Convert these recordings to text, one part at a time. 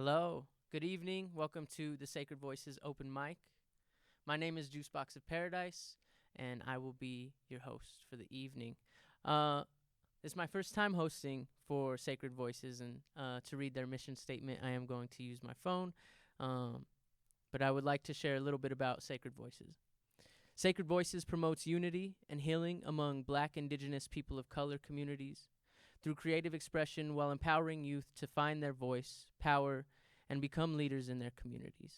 Hello, good evening. Welcome to the Sacred Voices Open Mic. My name is Juicebox of Paradise, and I will be your host for the evening. Uh, it's my first time hosting for Sacred Voices, and to read their mission statement, I am going to use my phone. Um, but I would like to share a little bit about Sacred Voices. Sacred Voices promotes unity and healing among Black, Indigenous, people of color communities through creative expression while empowering youth to find their voice, power, and become leaders in their communities.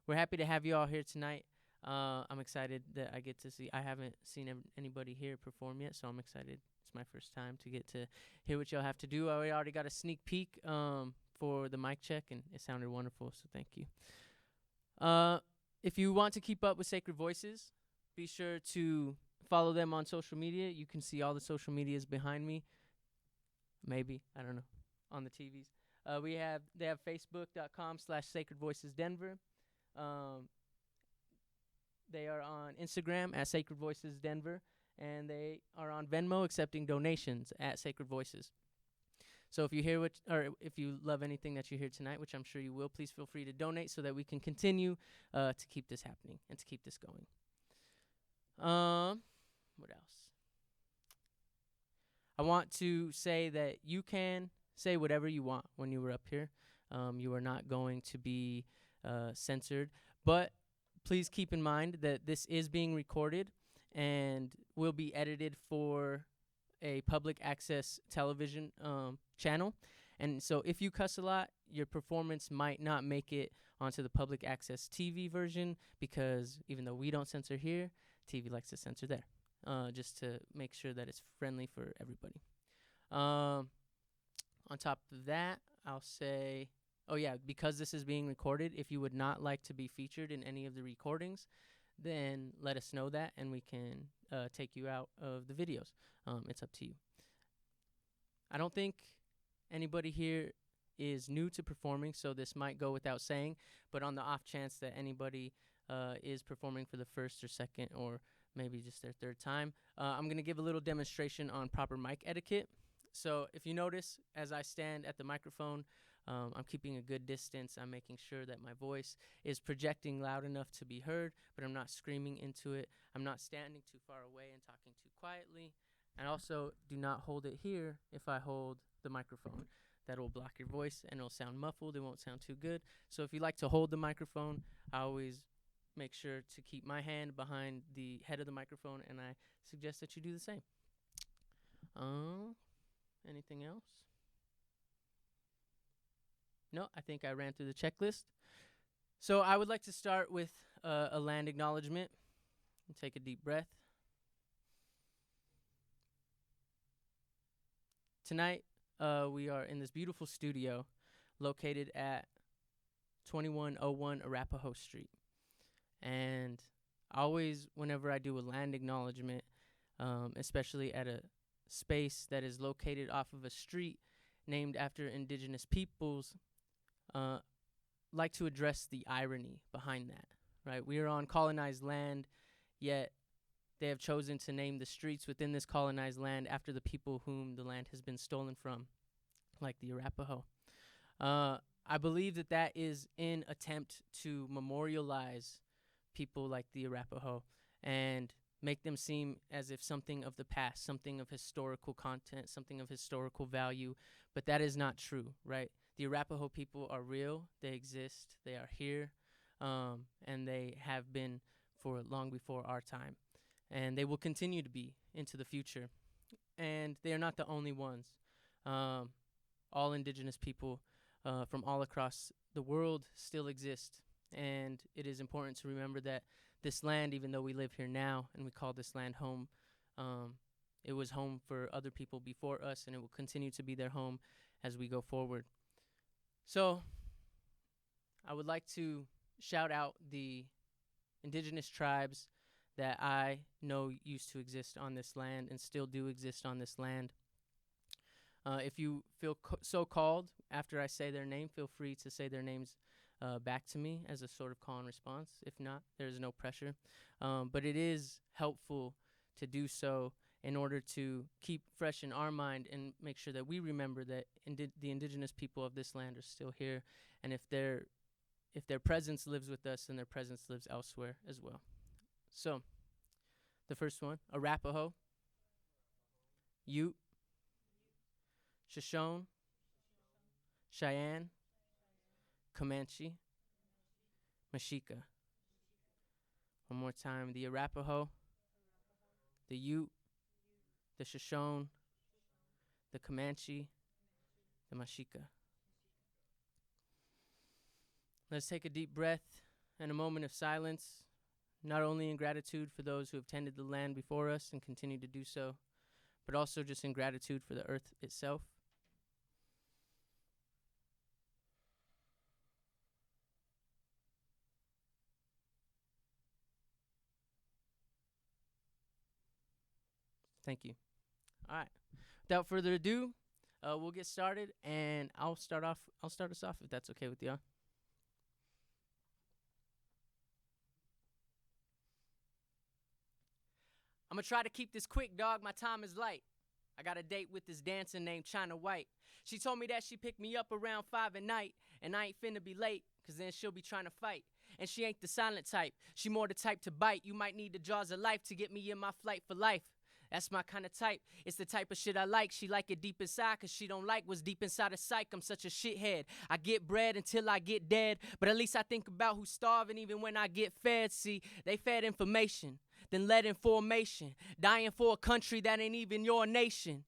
We're happy to have you all here tonight. I'm excited that I get to see. I haven't seen anybody here perform yet, so I'm excited. It's my first time to get to hear what y'all have to do. I already got a sneak peek for the mic check, and it sounded wonderful, so thank you. If you want to keep up with Sacred Voices, be sure to follow them on social media. You can see all the social medias behind me. Maybe, I don't know, on the TVs. They have facebook.com/Sacred Voices Denver. They are on Instagram at Sacred Voices Denver, and they are on Venmo accepting donations at Sacred Voices. So if you love anything that you hear tonight, which I'm sure you will, please feel free to donate so that we can continue to keep this happening and to keep this going. What else? I want to say that you can say whatever you want when you were up here. You are not going to be censored, but please keep in mind that this is being recorded and will be edited for a public access television channel. And so if you cuss a lot, your performance might not make it onto the public access TV version, because even though we don't censor here, TV likes to censor there, just to make sure that it's friendly for everybody. On top of that, I'll say, because this is being recorded, if you would not like to be featured in any of the recordings, then let us know that, and we can take you out of the videos. It's up to you. I don't think anybody here is new to performing, so this might go without saying, but on the off chance that anybody is performing for the first or second or maybe just their third time, I'm going to give a little demonstration on proper mic etiquette. So if you notice, as I stand at the microphone, I'm keeping a good distance. I'm making sure that my voice is projecting loud enough to be heard, but I'm not screaming into it. I'm not standing too far away and talking too quietly. And also, do not hold it here if I hold the microphone. That will block your voice and it'll sound muffled. It won't sound too good. So if you like to hold the microphone, I always make sure to keep my hand behind the head of the microphone, and I suggest that you do the same. Anything else? No, I think I ran through the checklist. So I would like to start with a land acknowledgement. Take a deep breath. Tonight, we are in this beautiful studio located at 2101 Arapahoe Street. And always, whenever I do a land acknowledgement, especially at a space that is located off of a street named after indigenous peoples, like to address the irony behind that, right? We are on colonized land, yet they have chosen to name the streets within this colonized land after the people whom the land has been stolen from, like the Arapaho. I believe that is in attempt to memorialize people like the Arapaho and make them seem as if something of the past, something of historical content, something of historical value, but that is not true, right? The Arapaho people are real, they exist, they are here, and they have been for long before our time, and they will continue to be into the future, and they are not the only ones. All indigenous people from all across the world still exist, and it is important to remember that this land, even though we live here now and we call this land home, it was home for other people before us, and it will continue to be their home as we go forward. So I would like to shout out the indigenous tribes that I know used to exist on this land and still do exist on this land. If you feel so called after I say their name, feel free to say their names back to me as a sort of call and response. If not, there's no pressure. But it is helpful to do so in order to keep fresh in our mind and make sure that we remember that the indigenous people of this land are still here, and if their presence lives with us, then their presence lives elsewhere as well. So, the first one, Arapaho, Ute, Shoshone, Cheyenne, Comanche, Mexica. One more time, the Arapaho, the Ute, the Shoshone, the Comanche, the Mexica. Let's take a deep breath and a moment of silence, not only in gratitude for those who have tended the land before us and continue to do so, but also just in gratitude for the earth itself. Thank you. All right. Without further ado, we'll get started, and I'll start us off if that's okay with y'all. I'm gonna try to keep this quick, dog. My time is light. I got a date with this dancer named China White. She told me that she picked me up around 5 at night, and I ain't finna be late, cause then she'll be trying to fight. And she ain't the silent type, she more the type to bite. You might need the jaws of life to get me in my flight for life. That's my kind of type. It's the type of shit I like. She like it deep inside, cause she don't like what's deep inside her psyche. I'm such a shithead. I get bread until I get dead, but at least I think about who's starving even when I get fed. See, they fed information, then led in formation, dying for a country that ain't even your nation.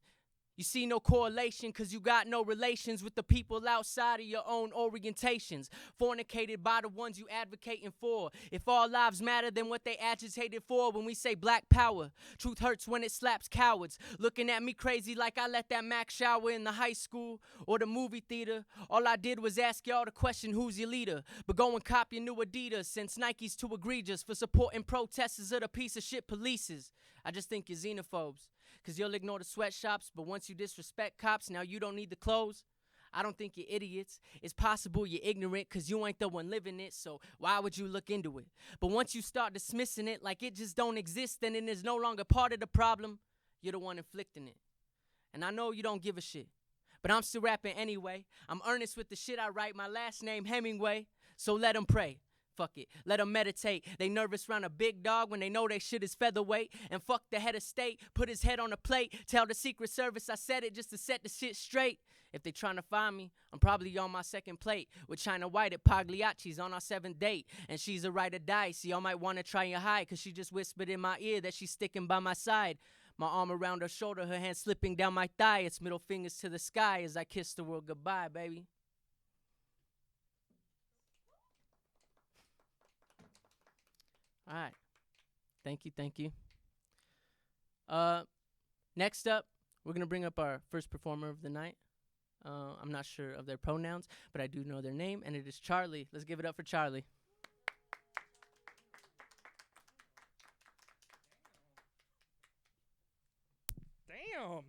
You see no correlation, cause you got no relations with the people outside of your own orientations, fornicated by the ones you advocating for. If all lives matter, then what they agitated for when we say black power. Truth hurts when it slaps cowards, looking at me crazy like I let that Mac shower in the high school or the movie theater. All I did was ask y'all the question, who's your leader? But go and cop your new Adidas, since Nike's too egregious for supporting protesters of the piece of shit polices. I just think you're xenophobes, cause you'll ignore the sweatshops, but once you disrespect cops, now you don't need the clothes. I don't think you're idiots. It's possible you're ignorant, cause you ain't the one living it, so why would you look into it? But once you start dismissing it like it just don't exist, then it is no longer part of the problem. You're the one inflicting it. And I know you don't give a shit, but I'm still rapping anyway. I'm earnest with the shit I write, my last name Hemingway, so let them pray. Fuck it, let them meditate. They nervous round a big dog when they know they shit is featherweight. And fuck the head of state, put his head on a plate. Tell the Secret Service I said it just to set the shit straight. If they tryna find me, I'm probably on my second plate with China White at Pagliacci's on our 7th date. And she's a ride or die, so y'all might wanna try and hide, cause she just whispered in my ear that she's sticking by my side. My arm around her shoulder, her hand slipping down my thigh. It's middle fingers to the sky as I kiss the world goodbye, baby. All right. Thank you. Next up, we're going to bring up our first performer of the night. I'm not sure of their pronouns, but I do know their name, and it is Charlie. Let's give it up for Charlie. Damn.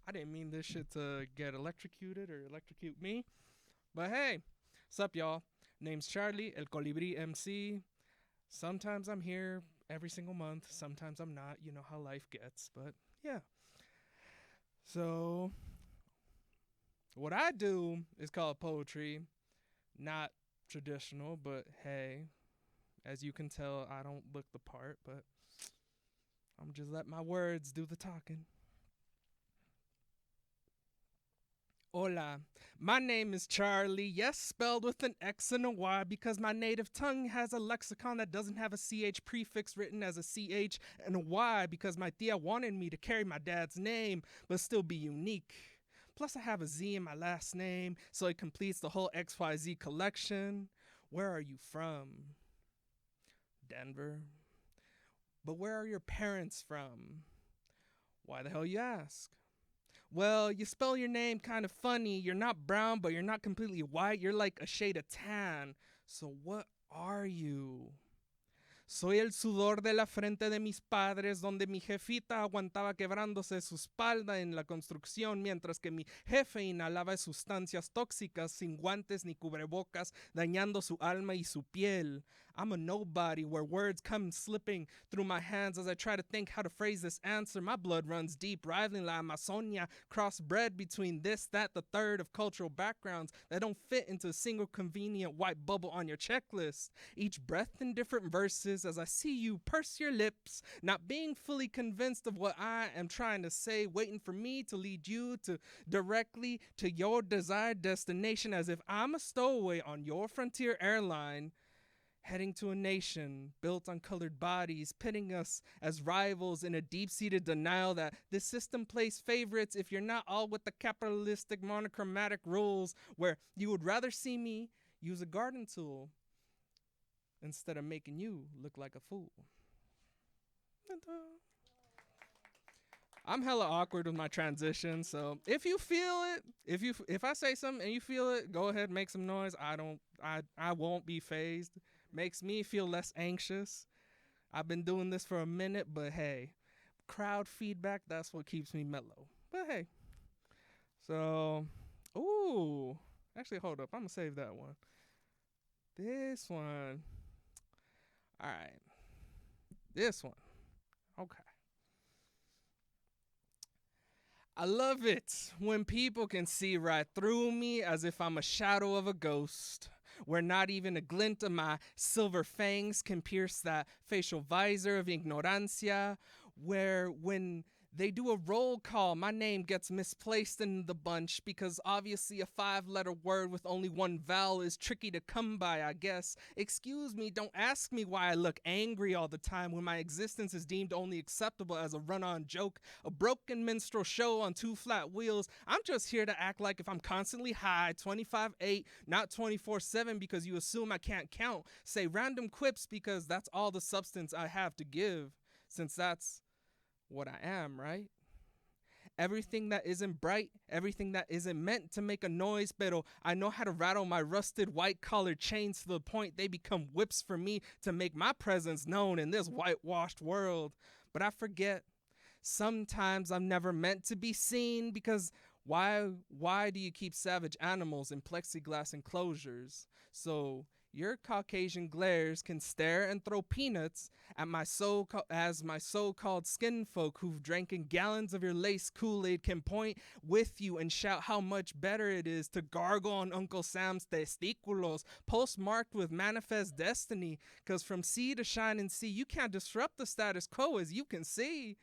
I didn't mean this shit to get electrocuted or electrocute me. But hey, sup y'all? Name's Charlie, El Colibri MC. Sometimes I'm here every single month. Sometimes I'm not. You know how life gets. But yeah. So what I do is called poetry. Not traditional, but hey, as you can tell, I don't look the part. But I'm just let my words do the talking. Hola, my name is Charlie, yes, spelled with an X and a Y, because my native tongue has a lexicon that doesn't have a CH prefix written as a CH and a Y, because my tia wanted me to carry my dad's name, but still be unique. Plus I have a Z in my last name, so it completes the whole XYZ collection. Where are you from? Denver. But where are your parents from? Why the hell you ask? Well, you spell your name kind of funny. You're not brown, but you're not completely white. You're like a shade of tan. So what are you? Soy el sudor de la frente de mis padres, donde mi jefita aguantaba quebrándose su espalda en la construcción, mientras que mi jefe inhalaba sustancias tóxicas sin guantes ni cubrebocas, dañando su alma y su piel. I'm a nobody where words come slipping through my hands as I try to think how to phrase this answer. My blood runs deep, rivaling La Amazonia, crossbred between this, that, the third of cultural backgrounds that don't fit into a single convenient white bubble on your checklist. Each breath in different verses as I see you purse your lips, not being fully convinced of what I am trying to say, waiting for me to lead you to directly to your desired destination as if I'm a stowaway on your frontier airline, heading to a nation built on colored bodies, pitting us as rivals in a deep-seated denial that this system plays favorites if you're not all with the capitalistic monochromatic rules where you would rather see me use a garden tool instead of making you look like a fool. I'm hella awkward with my transition, so if you feel it, if I say something and you feel it, go ahead, make some noise. I won't be phased. Makes me feel less anxious. I've been doing this for a minute, but hey, crowd feedback, that's what keeps me mellow. But hey, so, ooh, actually, hold up, I'm gonna save that one. This one, all right, this one, okay. I love it when people can see right through me as if I'm a shadow of a ghost, where not even a glint of my silver fangs can pierce that facial visor of ignorancia, where when they do a roll call, my name gets misplaced in the bunch because obviously a 5-letter word with only one vowel is tricky to come by, I guess. Excuse me, don't ask me why I look angry all the time when my existence is deemed only acceptable as a run-on joke, a broken minstrel show on 2 flat wheels. I'm just here to act like if I'm constantly high, 25/8, not 24/7 because you assume I can't count. Say random quips because that's all the substance I have to give, since that's what I am, right? Everything that isn't bright, everything that isn't meant to make a noise, pero I know how to rattle my rusted white-collar chains to the point they become whips for me to make my presence known in this whitewashed world. But I forget, sometimes I'm never meant to be seen because why do you keep savage animals in plexiglass enclosures? So your Caucasian glares can stare and throw peanuts at my so-called skin folk who've drank in gallons of your lace Kool-Aid can point with you and shout how much better it is to gargle on Uncle Sam's testiculos, postmarked with manifest destiny, because from sea to shining sea, you can't disrupt the status quo as you can see.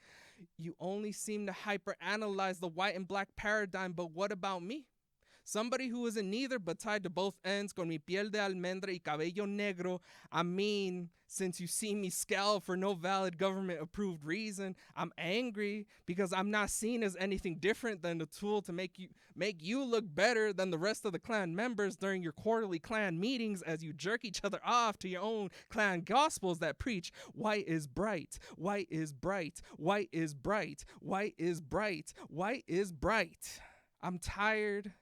You only seem to hyper-analyze the white and black paradigm, but what about me? Somebody who isn't neither but tied to both ends con mi piel de almendra y cabello negro. I mean, since you see me scowl for no valid government-approved reason, I'm angry because I'm not seen as anything different than a tool to make you look better than the rest of the clan members during your quarterly clan meetings as you jerk each other off to your own clan gospels that preach white is bright, white is bright, white is bright, white is bright, white is bright. I'm tired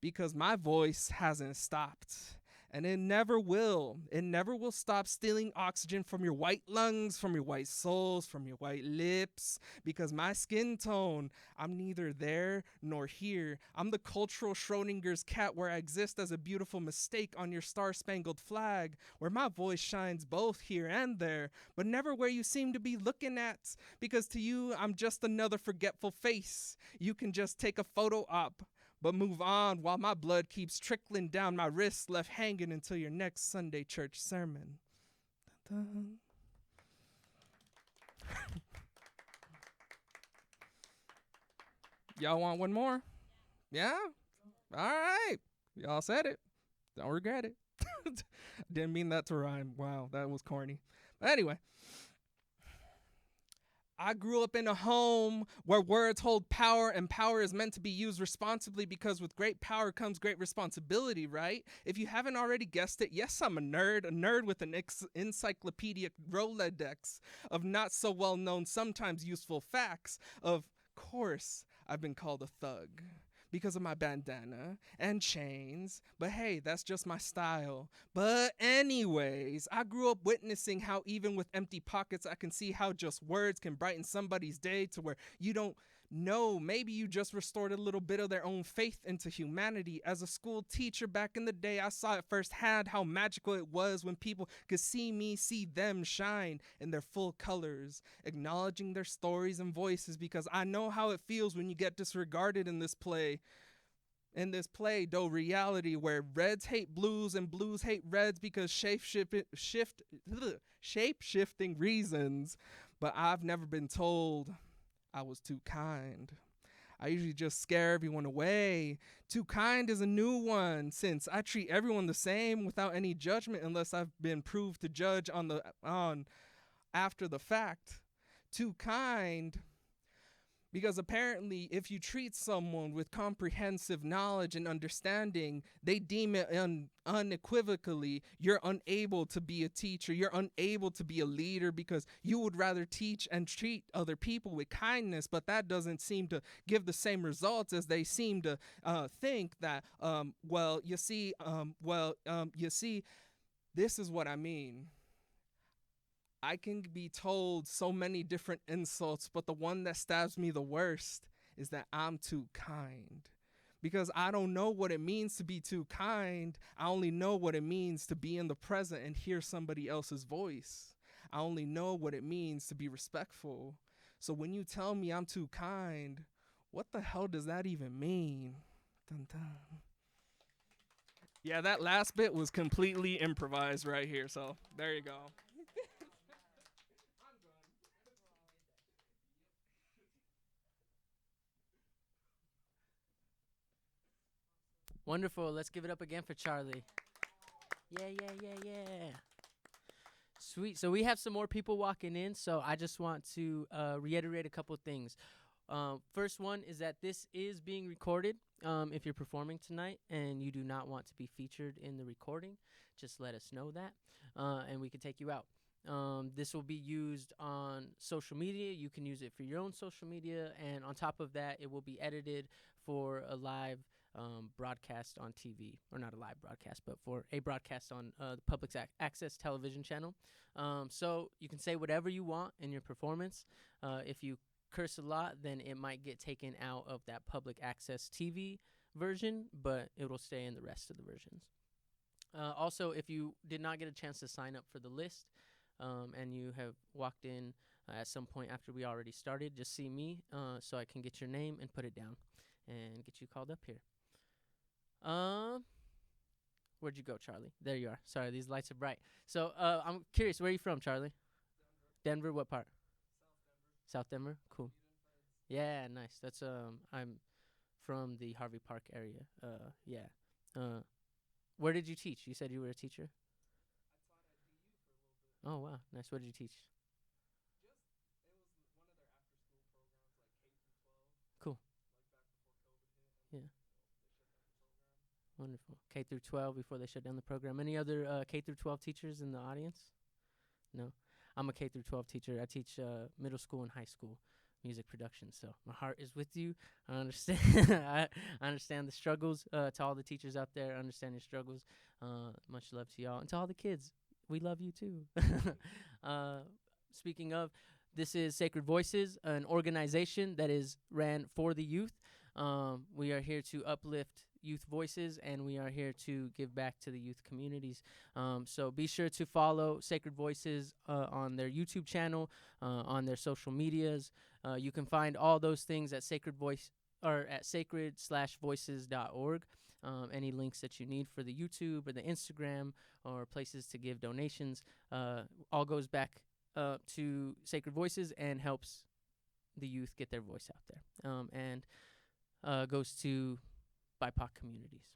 because my voice hasn't stopped. And it never will. It never will stop stealing oxygen from your white lungs, from your white souls, from your white lips. Because my skin tone, I'm neither there nor here. I'm the cultural Schrodinger's cat where I exist as a beautiful mistake on your star-spangled flag, where my voice shines both here and there, but never where you seem to be looking at. Because to you, I'm just another forgetful face. You can just take a photo op, but move on while my blood keeps trickling down my wrists, left hanging until your next Sunday church sermon. Dun-dun. Y'all want one more? Yeah? All right. Y'all said it. Don't regret it. Didn't mean that to rhyme. Wow, that was corny. But anyway. I grew up in a home where words hold power and power is meant to be used responsibly because with great power comes great responsibility, right? If you haven't already guessed it, yes, I'm a nerd with an encyclopedic Rolodex of not so well known, sometimes useful facts. Of course, I've been called a thug because of my bandana and chains, but hey, that's just my style. But anyways, I grew up witnessing how even with empty pockets, I can see how just words can brighten somebody's day to where you don't No, maybe you just restored a little bit of their own faith into humanity. As a school teacher back in the day, I saw it firsthand how magical it was when people could see me, see them shine in their full colors, acknowledging their stories and voices, because I know how it feels when you get disregarded in this play. In this play, though, reality where reds hate blues and blues hate reds because shape-shifting reasons. But I've never been told I was too kind. I usually just scare everyone away. Too kind is a new one, since I treat everyone the same without any judgment unless I've been proved to judge on after the fact. Too kind, because apparently if you treat someone with comprehensive knowledge and understanding, they deem it unequivocally you're unable to be a teacher, you're unable to be a leader, because you would rather teach and treat other people with kindness, but that doesn't seem to give the same results, as they seem to think that, you see, this is what I mean. I can be told so many different insults, but the one that stabs me the worst is that I'm too kind. Because I don't know what it means to be too kind. I only know what it means to be in the present and hear somebody else's voice. I only know what it means to be respectful. So when you tell me I'm too kind, what the hell does that even mean? Dun dun. Yeah, that last bit was completely improvised right here, so there you go. Wonderful. Let's give it up again for Charlie. Yeah, yeah, yeah, yeah. Sweet. So we have some more people walking in, so I just want to reiterate a couple things. First one is that this is being recorded. If you're performing tonight and you do not want to be featured in the recording, just let us know that, and we can take you out. This will be used on social media. You can use it for your own social media, and on top of that, it will be edited for a live broadcast on TV, or not a live broadcast, but for a broadcast on the public access television channel. So you can say whatever you want in your performance. If you curse a lot, then it might get taken out of that public access TV version, but it will stay in the rest of the versions. Also, if you did not get a chance to sign up for the list, and you have walked in at some point after we already started, just see me so I can get your name and put it down and get you called up here. Where'd you go, Charlie? There you are. Sorry, these lights are bright. So I'm curious, where are you from, Charlie? Denver. What part? South Denver. Cool. Yeah, nice. That's I'm from the Harvey Park area. Yeah. Where did you teach? You said you were a teacher? Oh, wow. Nice. What did you teach? Cool. Yeah. Wonderful. K through 12 before they shut down the program. Any other K through 12 teachers in the audience? No. I'm a K through 12 teacher. I teach middle school and high school music production. So my heart is with you. I understand. I understand the struggles. To all the teachers out there, I understand your struggles. Much love to y'all. And to all the kids, we love you too. Speaking of, this is Sacred Voices, an organization that is ran for the youth. We are here to uplift youth voices, and we are here to give back to the youth communities. So be sure to follow Sacred Voices on their YouTube channel, on their social medias. You can find all those things at sacred-voices.org. Any links that you need for the YouTube or the Instagram or places to give donations, all goes back to Sacred Voices and helps the youth get their voice out there, and goes to BIPOC communities.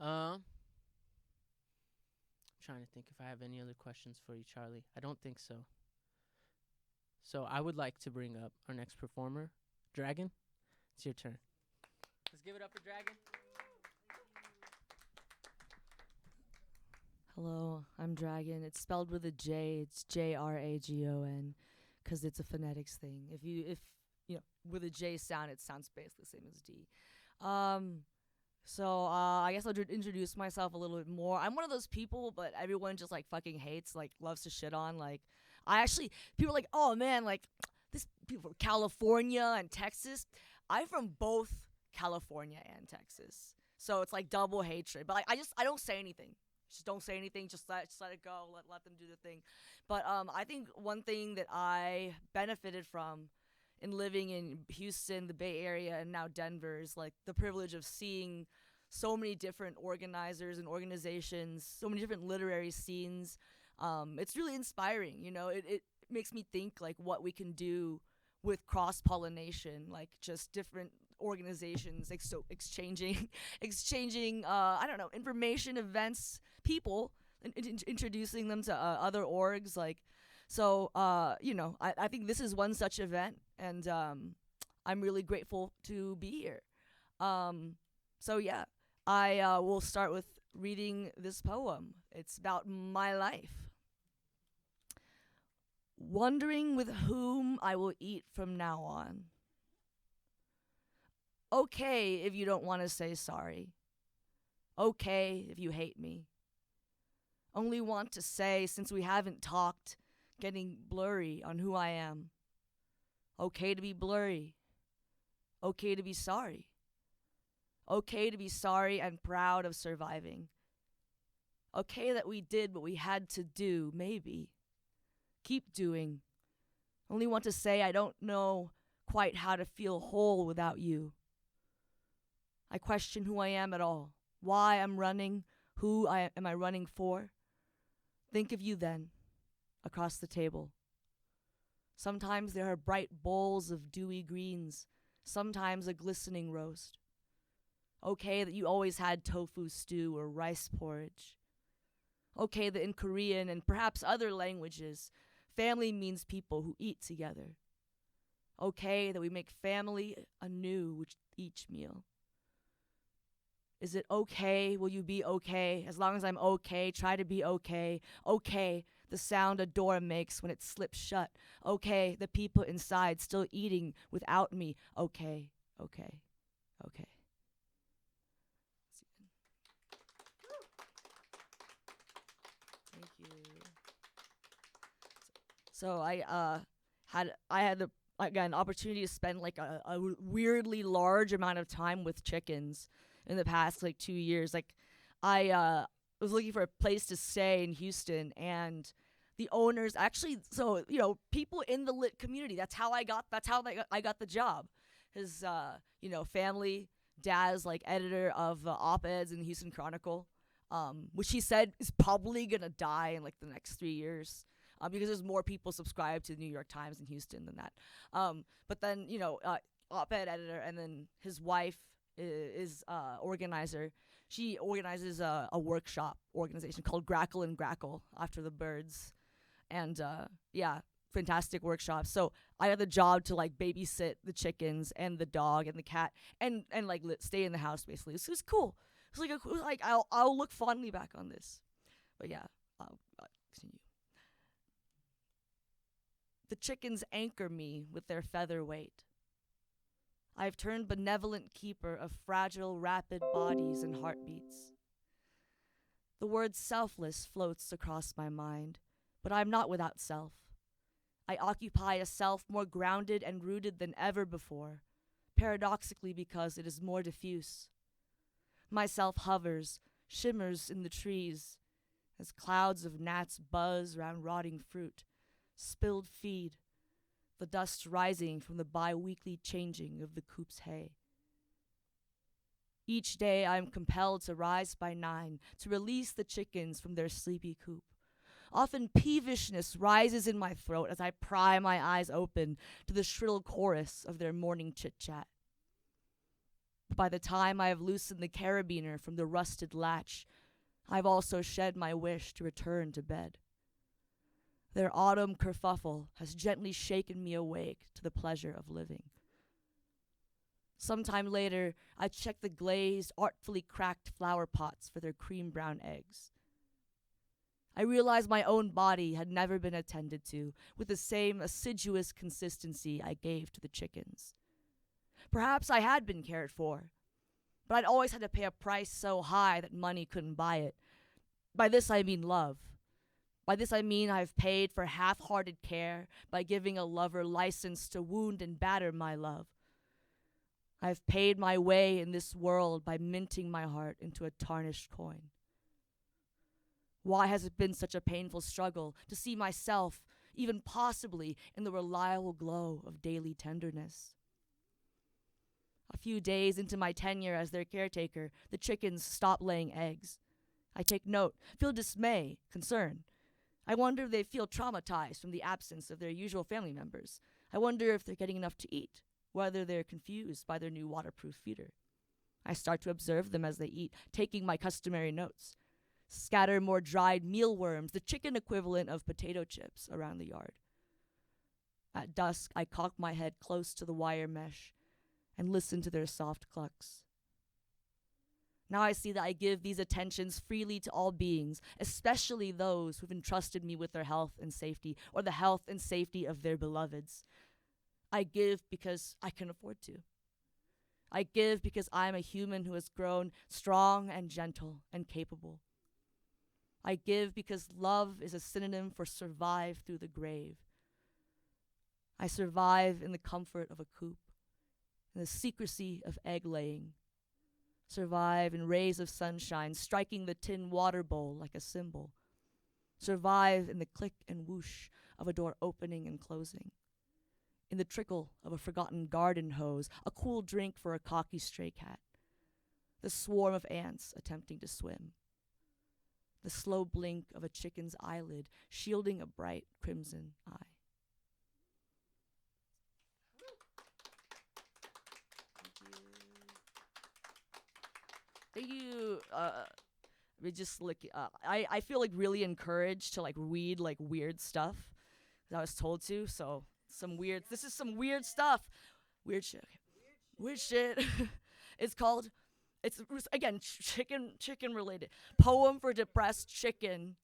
I'm trying to think if I have any other questions for you, Charlie. I don't think so. So I would like to bring up our next performer, Dragon. It's your turn. Let's give it up for Dragon. Hello, I'm Dragon. It's spelled with a J. It's J-R-A-G-O-N, because it's a phonetics thing. If you know, with a J sound, it sounds basically the same as D. So I guess I'll introduce myself a little bit more. I'm one of those people, but everyone just like fucking hates, like loves to shit on. Like, people are like, oh man, like people from California and Texas. I'm from both California and Texas, so it's like double hatred. But like, I don't say anything. Just don't say anything. Just let it go. Let them do the thing. But I think one thing that I benefited from in living in Houston, the Bay Area, and now Denver is like the privilege of seeing so many different organizers and organizations, so many different literary scenes. It's really inspiring. You know, it makes me think like what we can do with cross-pollination, like just different organizations, like so exchanging I don't know, information, events, people, and introducing them to other orgs, like so you know, I think this is one such event, and I'm really grateful to be here. So yeah, I will start with reading this poem. It's about my life. Wondering with whom I will eat from now on. Okay if you don't want to say sorry. Okay if you hate me. Only want to say, since we haven't talked, getting blurry on who I am. Okay to be blurry. Okay to be sorry. Okay to be sorry and proud of surviving. Okay that we did what we had to do, maybe. Keep doing. Only want to say I don't know quite how to feel whole without you. I question who I am at all, why I'm running, am I running for. Think of you then, across the table. Sometimes there are bright bowls of dewy greens, sometimes a glistening roast. Okay that you always had tofu stew or rice porridge. Okay that in Korean and perhaps other languages, family means people who eat together. Okay that we make family anew with each meal. Is it okay? Will you be okay? As long as I'm okay, try to be okay. Okay, the sound a door makes when it slips shut. Okay, the people inside still eating without me. Okay, okay, okay. Thank you. So I had the again opportunity to spend like a weirdly large amount of time with chickens in the past like 2 years. Like I was looking for a place to stay in Houston, and the owners actually, so you know, people in the lit community, that's how I got the job. His you know, family, dad's like editor of op-eds in the Houston Chronicle, which he said is probably gonna die in like the next 3 years. Because there's more people subscribed to the New York Times in Houston than that. But then, you know, op-ed editor, and then his wife is organizer. She organizes a workshop organization called Grackle and Grackle, after the birds. And yeah, fantastic workshop. So I had the job to like babysit the chickens and the dog and the cat, and like stay in the house basically. So it's cool. It's like I'll look fondly back on this. But yeah, I'll continue. The chickens anchor me with their feather weight. I've turned benevolent keeper of fragile, rapid bodies and heartbeats. The word selfless floats across my mind, but I'm not without self. I occupy a self more grounded and rooted than ever before, paradoxically because it is more diffuse. My self hovers, shimmers in the trees, as clouds of gnats buzz round rotting fruit, spilled feed, the dust rising from the bi-weekly changing of the coop's hay. Each day I am compelled to rise by 9 to release the chickens from their sleepy coop. Often peevishness rises in my throat as I pry my eyes open to the shrill chorus of their morning chit-chat. But by the time I have loosened the carabiner from the rusted latch, I've also shed my wish to return to bed. Their autumn kerfuffle has gently shaken me awake to the pleasure of living. Sometime later, I check the glazed, artfully cracked flower pots for their cream brown eggs. I realized my own body had never been attended to with the same assiduous consistency I gave to the chickens. Perhaps I had been cared for, but I'd always had to pay a price so high that money couldn't buy it. By this I mean love. By this I mean I've paid for half-hearted care by giving a lover license to wound and batter my love. I've paid my way in this world by minting my heart into a tarnished coin. Why has it been such a painful struggle to see myself, even possibly, in the reliable glow of daily tenderness? A few days into my tenure as their caretaker, the chickens stop laying eggs. I take note, feel dismay, concern. I wonder if they feel traumatized from the absence of their usual family members. I wonder if they're getting enough to eat, whether they're confused by their new waterproof feeder. I start to observe them as they eat, taking my customary notes. Scatter more dried mealworms, the chicken equivalent of potato chips, around the yard. At dusk, I cock my head close to the wire mesh and listen to their soft clucks. Now I see that I give these attentions freely to all beings, especially those who've entrusted me with their health and safety, or the health and safety of their beloveds. I give because I can afford to. I give because I'm a human who has grown strong and gentle and capable. I give because love is a synonym for survive through the grave. I survive in the comfort of a coop, in the secrecy of egg laying. Survive in rays of sunshine, striking the tin water bowl like a cymbal. Survive in the click and whoosh of a door opening and closing. In the trickle of a forgotten garden hose, a cool drink for a cocky stray cat. The swarm of ants attempting to swim. The slow blink of a chicken's eyelid shielding a bright crimson eye. Thank you. We just like I feel like really encouraged to like read like weird stuff that I was told to. So this is some weird stuff. Weird shit. Weird shit. It's called. It's again chicken related. Poem for depressed chicken.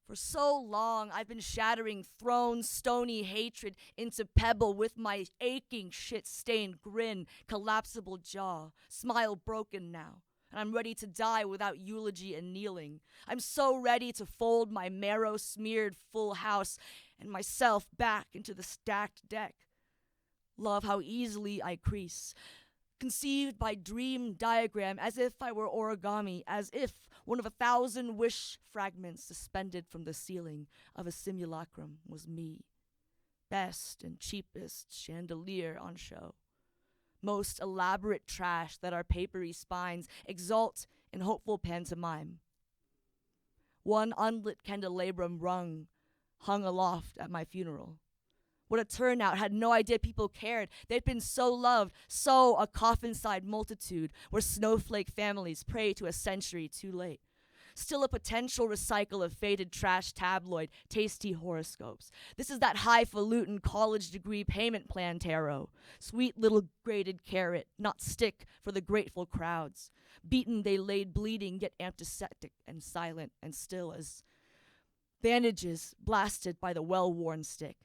For so long, I've been shattering thrown stony hatred into pebble with my aching shit-stained grin, collapsible jaw, smile broken now. And I'm ready to die without eulogy and kneeling. I'm so ready to fold my marrow-smeared full house and myself back into the stacked deck. Love how easily I crease. Conceived by dream diagram as if I were origami, as if one of 1,000 wish fragments suspended from the ceiling of a simulacrum was me. Best and cheapest chandelier on show. Most elaborate trash that our papery spines exalt in hopeful pantomime. One unlit candelabrum rung, hung aloft at my funeral. What a turnout, had no idea people cared. They'd been so loved, so a coffin-side multitude where snowflake families pray to a century too late. Still a potential recycle of faded trash tabloid, tasty horoscopes. This is that highfalutin college degree payment plan tarot. Sweet little grated carrot, not stick for the grateful crowds. Beaten they laid bleeding, yet antiseptic and silent and still as bandages blasted by the well-worn stick.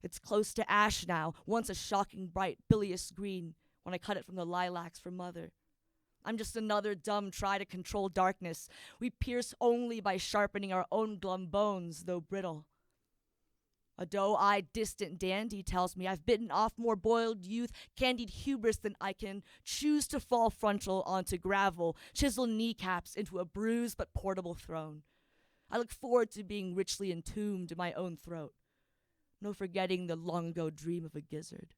It's close to ash now, once a shocking bright bilious green when I cut it from the lilacs for mother. I'm just another dumb try to control darkness. We pierce only by sharpening our own glum bones, though brittle. A doe-eyed distant dandy tells me I've bitten off more boiled youth, candied hubris than I can choose to fall frontal onto gravel, chisel kneecaps into a bruised but portable throne. I look forward to being richly entombed in my own throat. No forgetting the long-ago dream of a gizzard.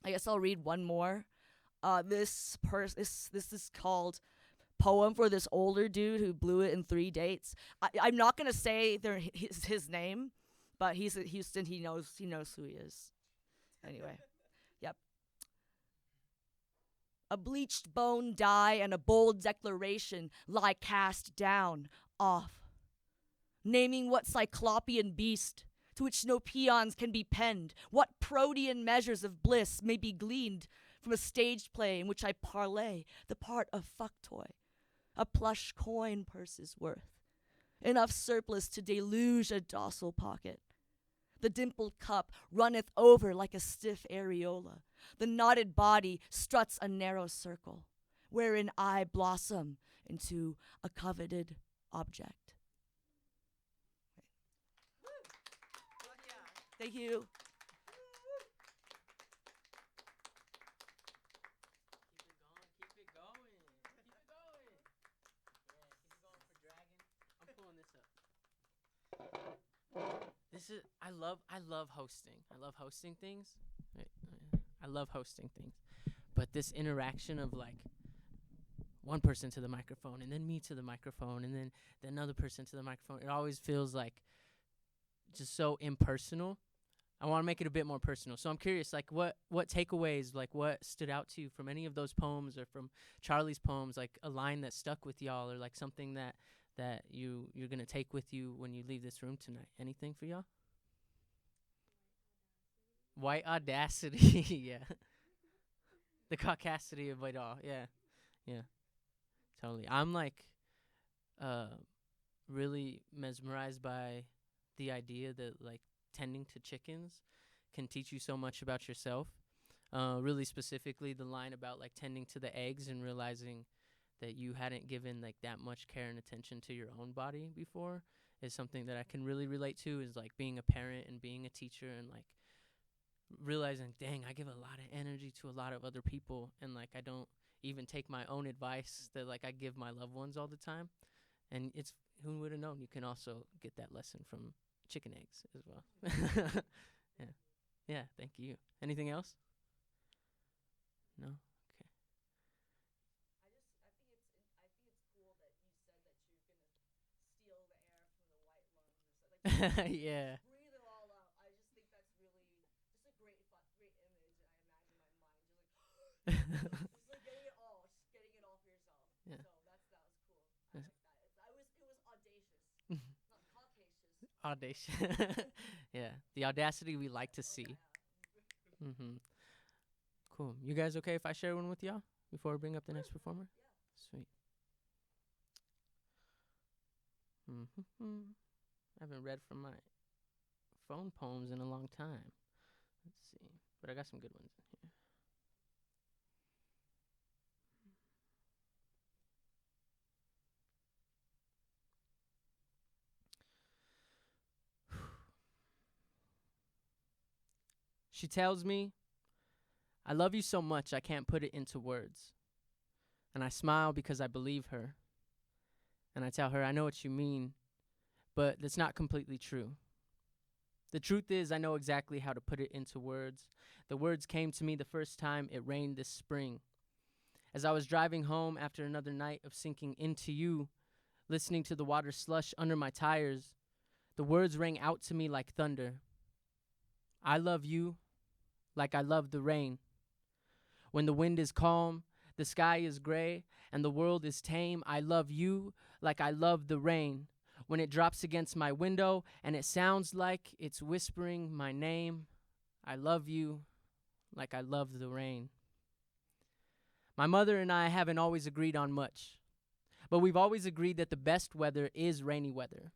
I guess I'll read one more. This is called Poem for This Older Dude Who Blew It in 3 Dates. I'm not gonna say his name, but he's at Houston. He knows who he is. Anyway, yep. A bleached bone die and a bold declaration lie cast down, off. Naming what cyclopean beast to which no peons can be penned, what protean measures of bliss may be gleaned from a stage play in which I parlay the part of fuck toy, a plush coin purse's worth, enough surplus to deluge a docile pocket. The dimpled cup runneth over like a stiff areola. The knotted body struts a narrow circle, wherein I blossom into a coveted object. Thank you. Keep it going. Keep it going. Yeah, keep it going for Dragon. I'm pulling this up. I love hosting. I love hosting things. Wait, I love hosting things. But this interaction of like one person to the microphone and then me to the microphone and then another person to the microphone, it always feels like just so impersonal. I want to make it a bit more personal. So I'm curious, like what takeaways, like what stood out to you from any of those poems or from Charlie's poems, like a line that stuck with y'all or like something that you're going to take with you when you leave this room tonight. Anything for y'all? White audacity. Yeah. The caucasity of it all. Yeah. Yeah. Totally. I'm like really mesmerized by the idea that like tending to chickens can teach you so much about yourself. Really specifically the line about like tending to the eggs and realizing that you hadn't given like that much care and attention to your own body before is something that I can really relate to, is like being a parent and being a teacher and like realizing, dang, I give a lot of energy to a lot of other people and like I don't even take my own advice that like I give my loved ones all the time. And it's, who would have known you can also get that lesson from chicken eggs as well. Yeah. Yeah, thank you. Anything else? No? Okay. Yeah. Breathe it all out. I just think that's really just a great image. I imagine my mind just like just like getting it all for yourself. Yeah. So that was cool. I Yes. like that. It was audacious, not caucacious. Audacious. Yeah. The audacity we like to see. Mm-hmm. Cool. You guys okay if I share one with y'all before we bring up the next performer? Sweet. Mm-hmm. I haven't read from my phone poems in a long time. Let's see. But I got some good ones in here. She tells me, I love you so much I can't put it into words. And I smile because I believe her. And I tell her, I know what you mean, but that's not completely true. The truth is, I know exactly how to put it into words. The words came to me the first time it rained this spring. As I was driving home after another night of sinking into you, listening to the water slush under my tires, the words rang out to me like thunder. I love you like I love the rain. When the wind is calm, the sky is gray, and the world is tame, I love you like I love the rain. When it drops against my window and it sounds like it's whispering my name, I love you like I love the rain. My mother and I haven't always agreed on much, but we've always agreed that the best weather is rainy weather.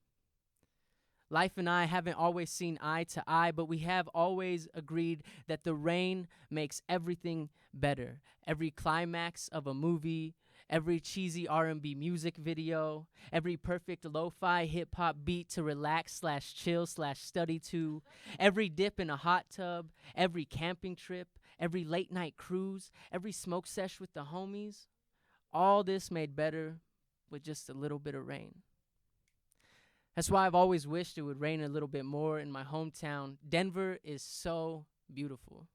Life and I haven't always seen eye to eye, but we have always agreed that the rain makes everything better. Every climax of a movie, every cheesy R&B music video, every perfect lo-fi hip-hop beat to relax/chill/study to, every dip in a hot tub, every camping trip, every late-night cruise, every smoke sesh with the homies, all this made better with just a little bit of rain. That's why I've always wished it would rain a little bit more in my hometown. Denver is so beautiful.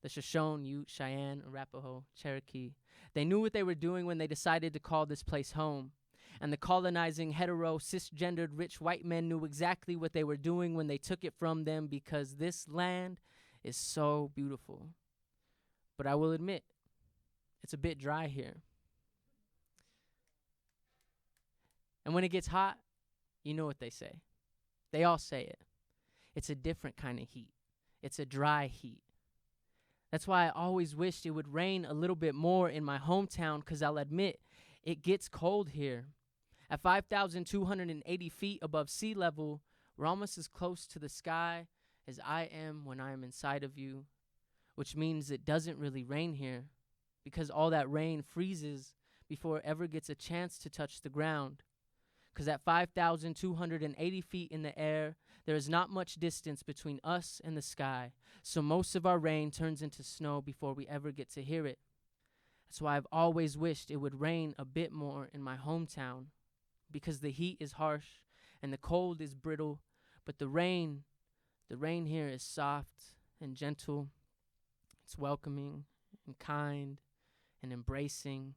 The Shoshone, Ute, Cheyenne, Arapaho, Cherokee. They knew what they were doing when they decided to call this place home. And the colonizing, hetero, cisgendered, rich white men knew exactly what they were doing when they took it from them, because this land is so beautiful. But I will admit, it's a bit dry here. And when it gets hot, you know what they say. They all say it. It's a different kind of heat. It's a dry heat. That's why I always wished it would rain a little bit more in my hometown, because I'll admit, it gets cold here. At 5,280 feet above sea level, we're almost as close to the sky as I am when I am inside of you, which means it doesn't really rain here because all that rain freezes before it ever gets a chance to touch the ground. Because at 5,280 feet in the air, there is not much distance between us and the sky, so most of our rain turns into snow before we ever get to hear it. That's why I've always wished it would rain a bit more in my hometown, because the heat is harsh and the cold is brittle, but the rain here is soft and gentle. It's welcoming and kind and embracing,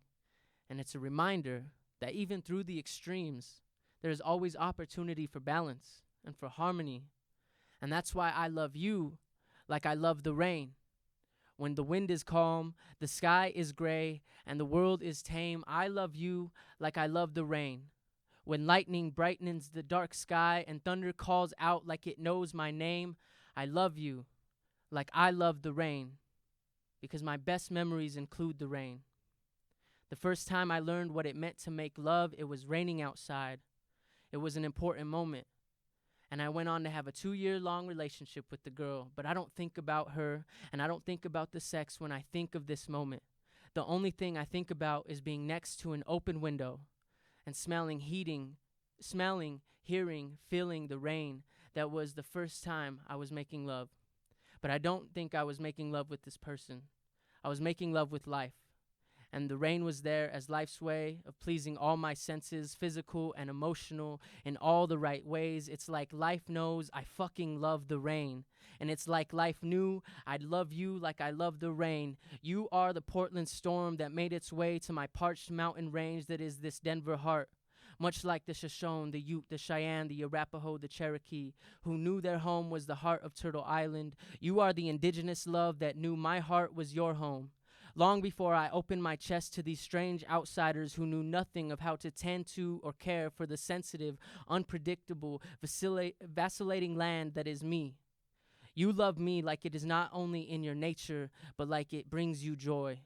and it's a reminder that even through the extremes, there is always opportunity for balance and for harmony. And that's why I love you like I love the rain. When the wind is calm, the sky is gray, and the world is tame, I love you like I love the rain. When lightning brightens the dark sky and thunder calls out like it knows my name, I love you like I love the rain, because my best memories include the rain. The first time I learned what it meant to make love, it was raining outside. It was an important moment. And I went on to have a 2-year-long relationship with the girl, but I don't think about her and I don't think about the sex when I think of this moment. The only thing I think about is being next to an open window and smelling, hearing, feeling the rain. That was the first time I was making love. But I don't think I was making love with this person. I was making love with life. And the rain was there as life's way of pleasing all my senses, physical and emotional, in all the right ways. It's like life knows I fucking love the rain. And it's like life knew I'd love you like I love the rain. You are the Portland storm that made its way to my parched mountain range that is this Denver heart. Much like the Shoshone, the Ute, the Cheyenne, the Arapaho, the Cherokee, who knew their home was the heart of Turtle Island. You are the indigenous love that knew my heart was your home. Long before I opened my chest to these strange outsiders who knew nothing of how to tend to or care for the sensitive, unpredictable, vacillating land that is me. You love me like it is not only in your nature, but like it brings you joy.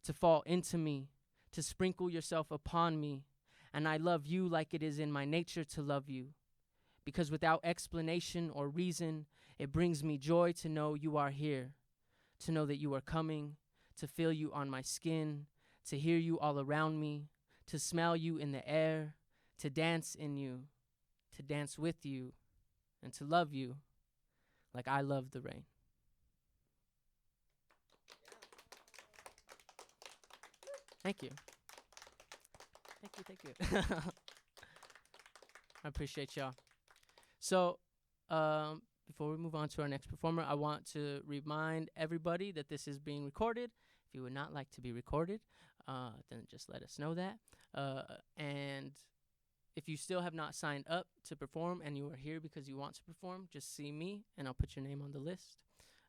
To fall into me, to sprinkle yourself upon me, and I love you like it is in my nature to love you. Because without explanation or reason, it brings me joy to know you are here, to know that you are coming, to feel you on my skin, to hear you all around me, to smell you in the air, to dance in you, to dance with you, and to love you like I love the rain. Thank you. Thank you. I appreciate y'all. So, before we move on to our next performer, I want to remind everybody that this is being recorded. If you would not like to be recorded, then just let us know that. And if you still have not signed up to perform and you are here because you want to perform, just see me and I'll put your name on the list.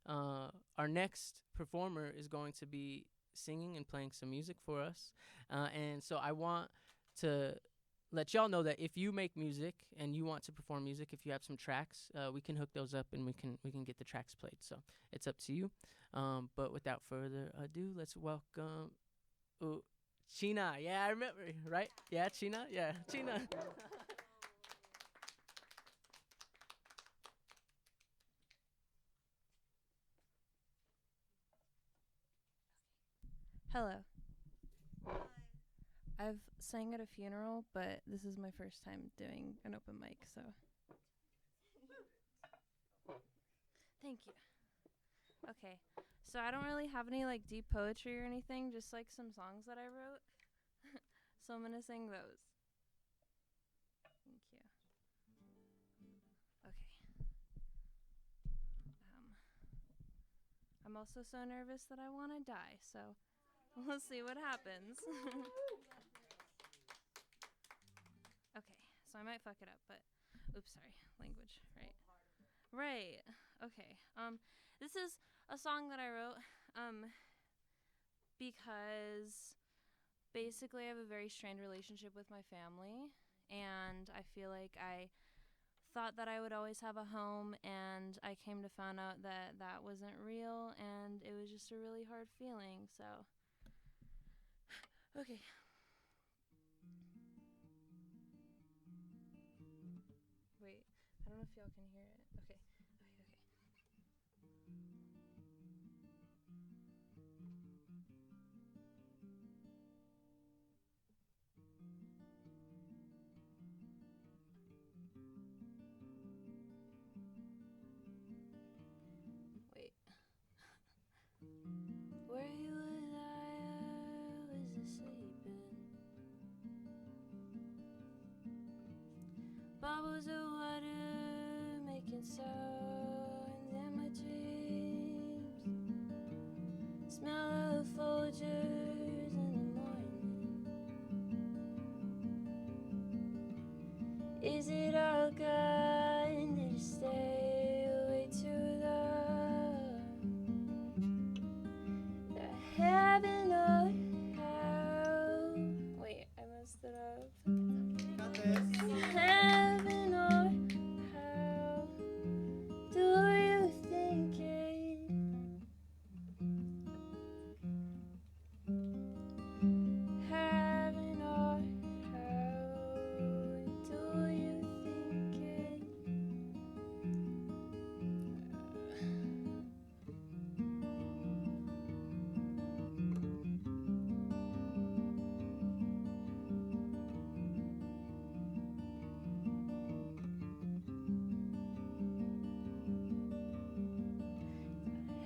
Our next performer is going to be singing and playing some music for us. And so I want to let y'all know that if you make music and you want to perform music, if you have some tracks, we can hook those up and we can get the tracks played. So it's up to you. But without further ado, let's welcome China. Yeah, I remember, right? Yeah, China. Yeah, China. Hello. I've sang at a funeral, but this is my first time doing an open mic, so. Thank you. Okay, so I don't really have any like deep poetry or anything, just like some songs that I wrote. So I'm gonna sing those. Thank you. Okay. I'm also so nervous that I want to die, so we'll see what happens. Okay, so I might fuck it up, but oops, sorry, language, right? Right. Okay. This is a song that I wrote because basically I have a very strained relationship with my family, and I feel like I thought that I would always have a home, and I came to find out that that wasn't real, and it was just a really hard feeling. So okay. Wait, I don't know if y'all can hear it. Okay. Bubbles of water making sounds in my dreams. Smell of Folgers in the morning. Is it all gone? Did you stay way too long? Heaven or hell? Wait, I messed it up. Heaven or hell? Do you think it? Heaven or hell? Do you think it?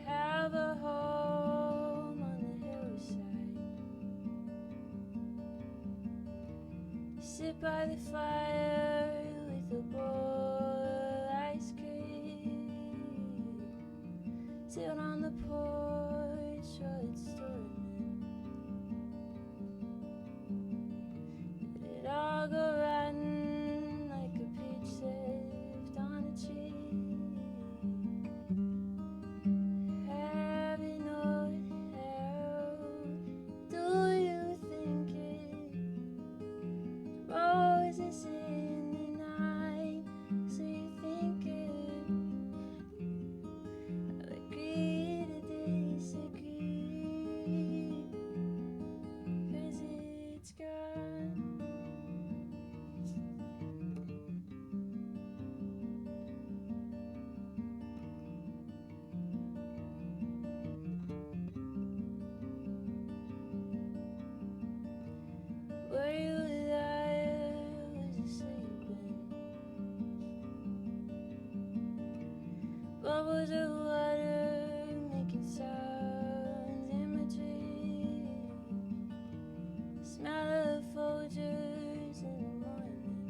Have a home on the hillside. Sit by the fire with a bowl of ice cream. Sit on the porch while it's storming. Let it all go rotten like a peach left on a tree. Heaven or hell, do you think it? Roses in the night, so you think it? I'll agree to disagree, 'cause it's gone. Were you there? Was you sleeping? Bubbles of water making sounds in my dreams. Smell of Folgers in the morning.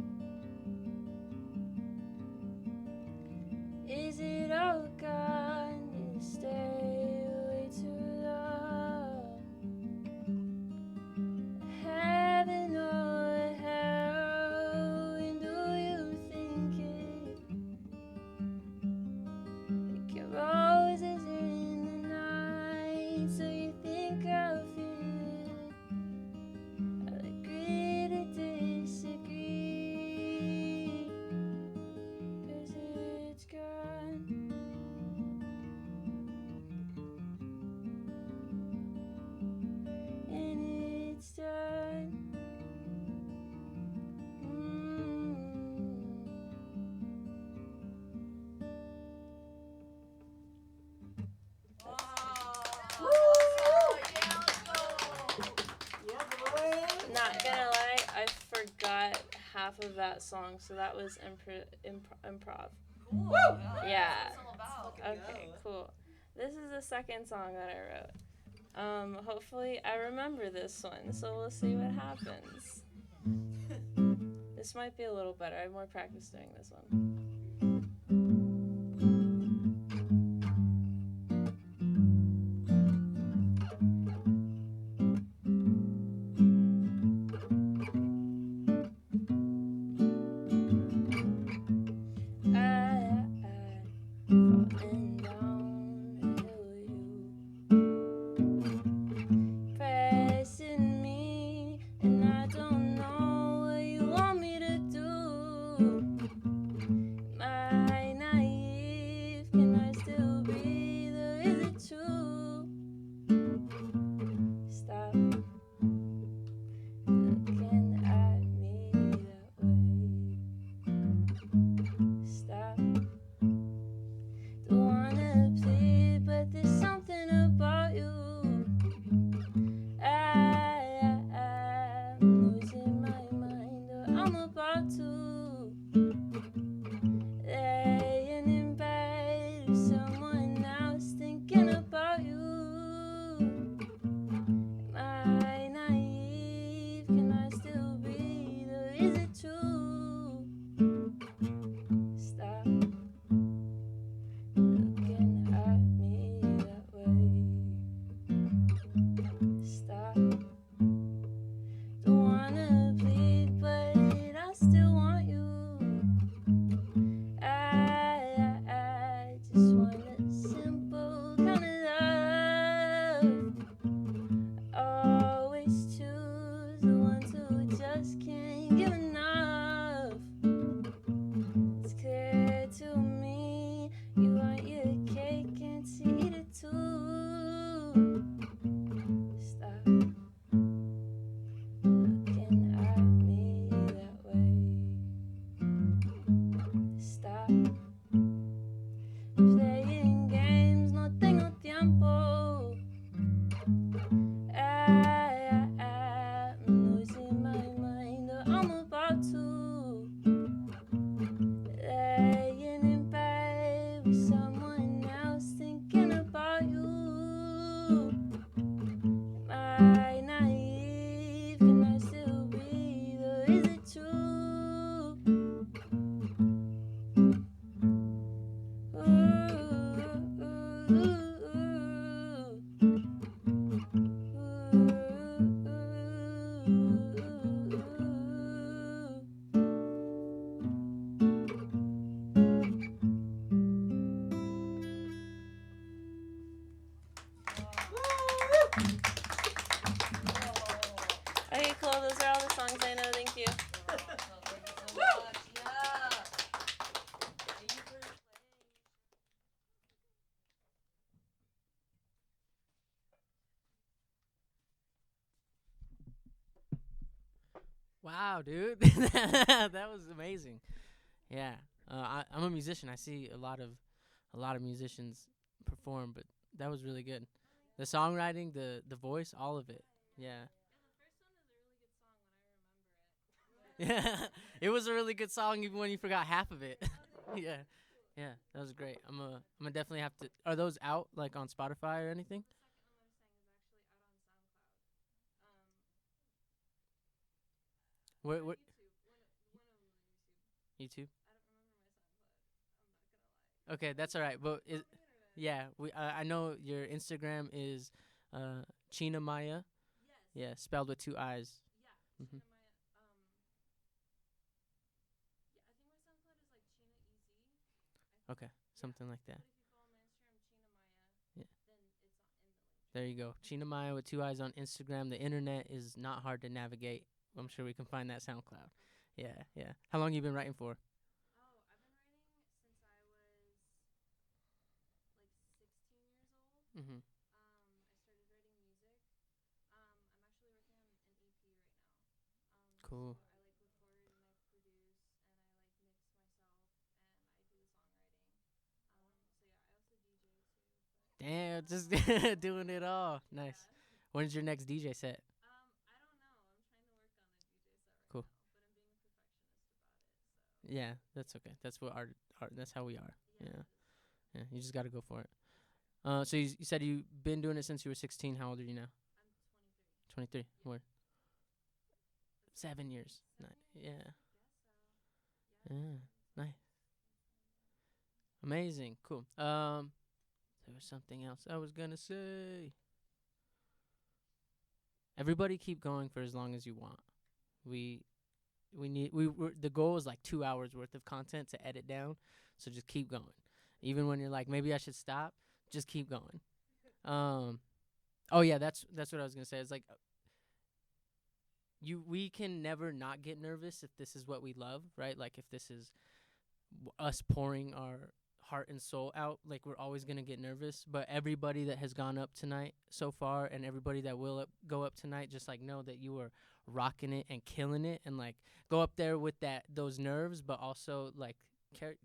Is it all gone? Did you stay way too long? Heaven or hell, and do you think it? Like your roses in the night, so you think I'll feel it? I'll agree to disagree, 'cause it's gone. And it's done. Not gonna lie, I forgot half of that song, so that was improv. Cool. Yeah. That's what it's all about. Okay, cool. This is the second song that I wrote. Hopefully I remember this one, so we'll see what happens. This might be a little better. I have more practice doing this one. Falling down to you, pressing me, and I don't know what you want me to do. Am I naive? Can I still breathe, or is it true? Stop looking at me that way. Stop. Don't wanna plead, but there's something about you. I'm losing my mind, or I'm about to. Laying in bed with someone else, thinking about you. Am I naive? Can I still breathe, or is it true? Wow, dude. That was amazing. Yeah. I'm a musician. I see a lot of musicians perform, but that was really good. The songwriting, the voice, all of it. Yeah. Yeah. It was a really good song even when you forgot half of it. Yeah. Yeah, that was great. I'm gonna definitely have to. Are those out like on Spotify or anything? What YouTube? Okay, that's all right. But yeah, I know your Instagram is China Maya. Yeah, spelled with two I's. Hmm. Okay, something like that. Yeah, there you go. China Maya with two I's on Instagram. The internet is not hard to navigate. I'm sure we can find that SoundCloud. Yeah, yeah. How long you been writing for? Mm-hmm. Cool. Damn, just doing it all. Nice. When's your next DJ set? Cool. Yeah, that's okay. That's what art. That's how we are. Yeah, yeah. You just got to go for it. So you said you've been doing it since you were 16. How old are you now? 23. What? 7 years. Yeah. Yeah. Nice. Amazing. Cool. There was something else I was gonna say. Everybody keep going for as long as you want. We the goal is like 2 hours worth of content to edit down, so just keep going. Even when you're like maybe I should stop, just keep going. Um, oh yeah, that's what I was gonna say. It's like we can never not get nervous if this is what we love, right? Like if this is us pouring our heart and soul out, like we're always gonna get nervous. But everybody that has gone up tonight so far, and everybody that will go up tonight, just like know that you are rocking it and killing it, and like go up there with those nerves, but also like carry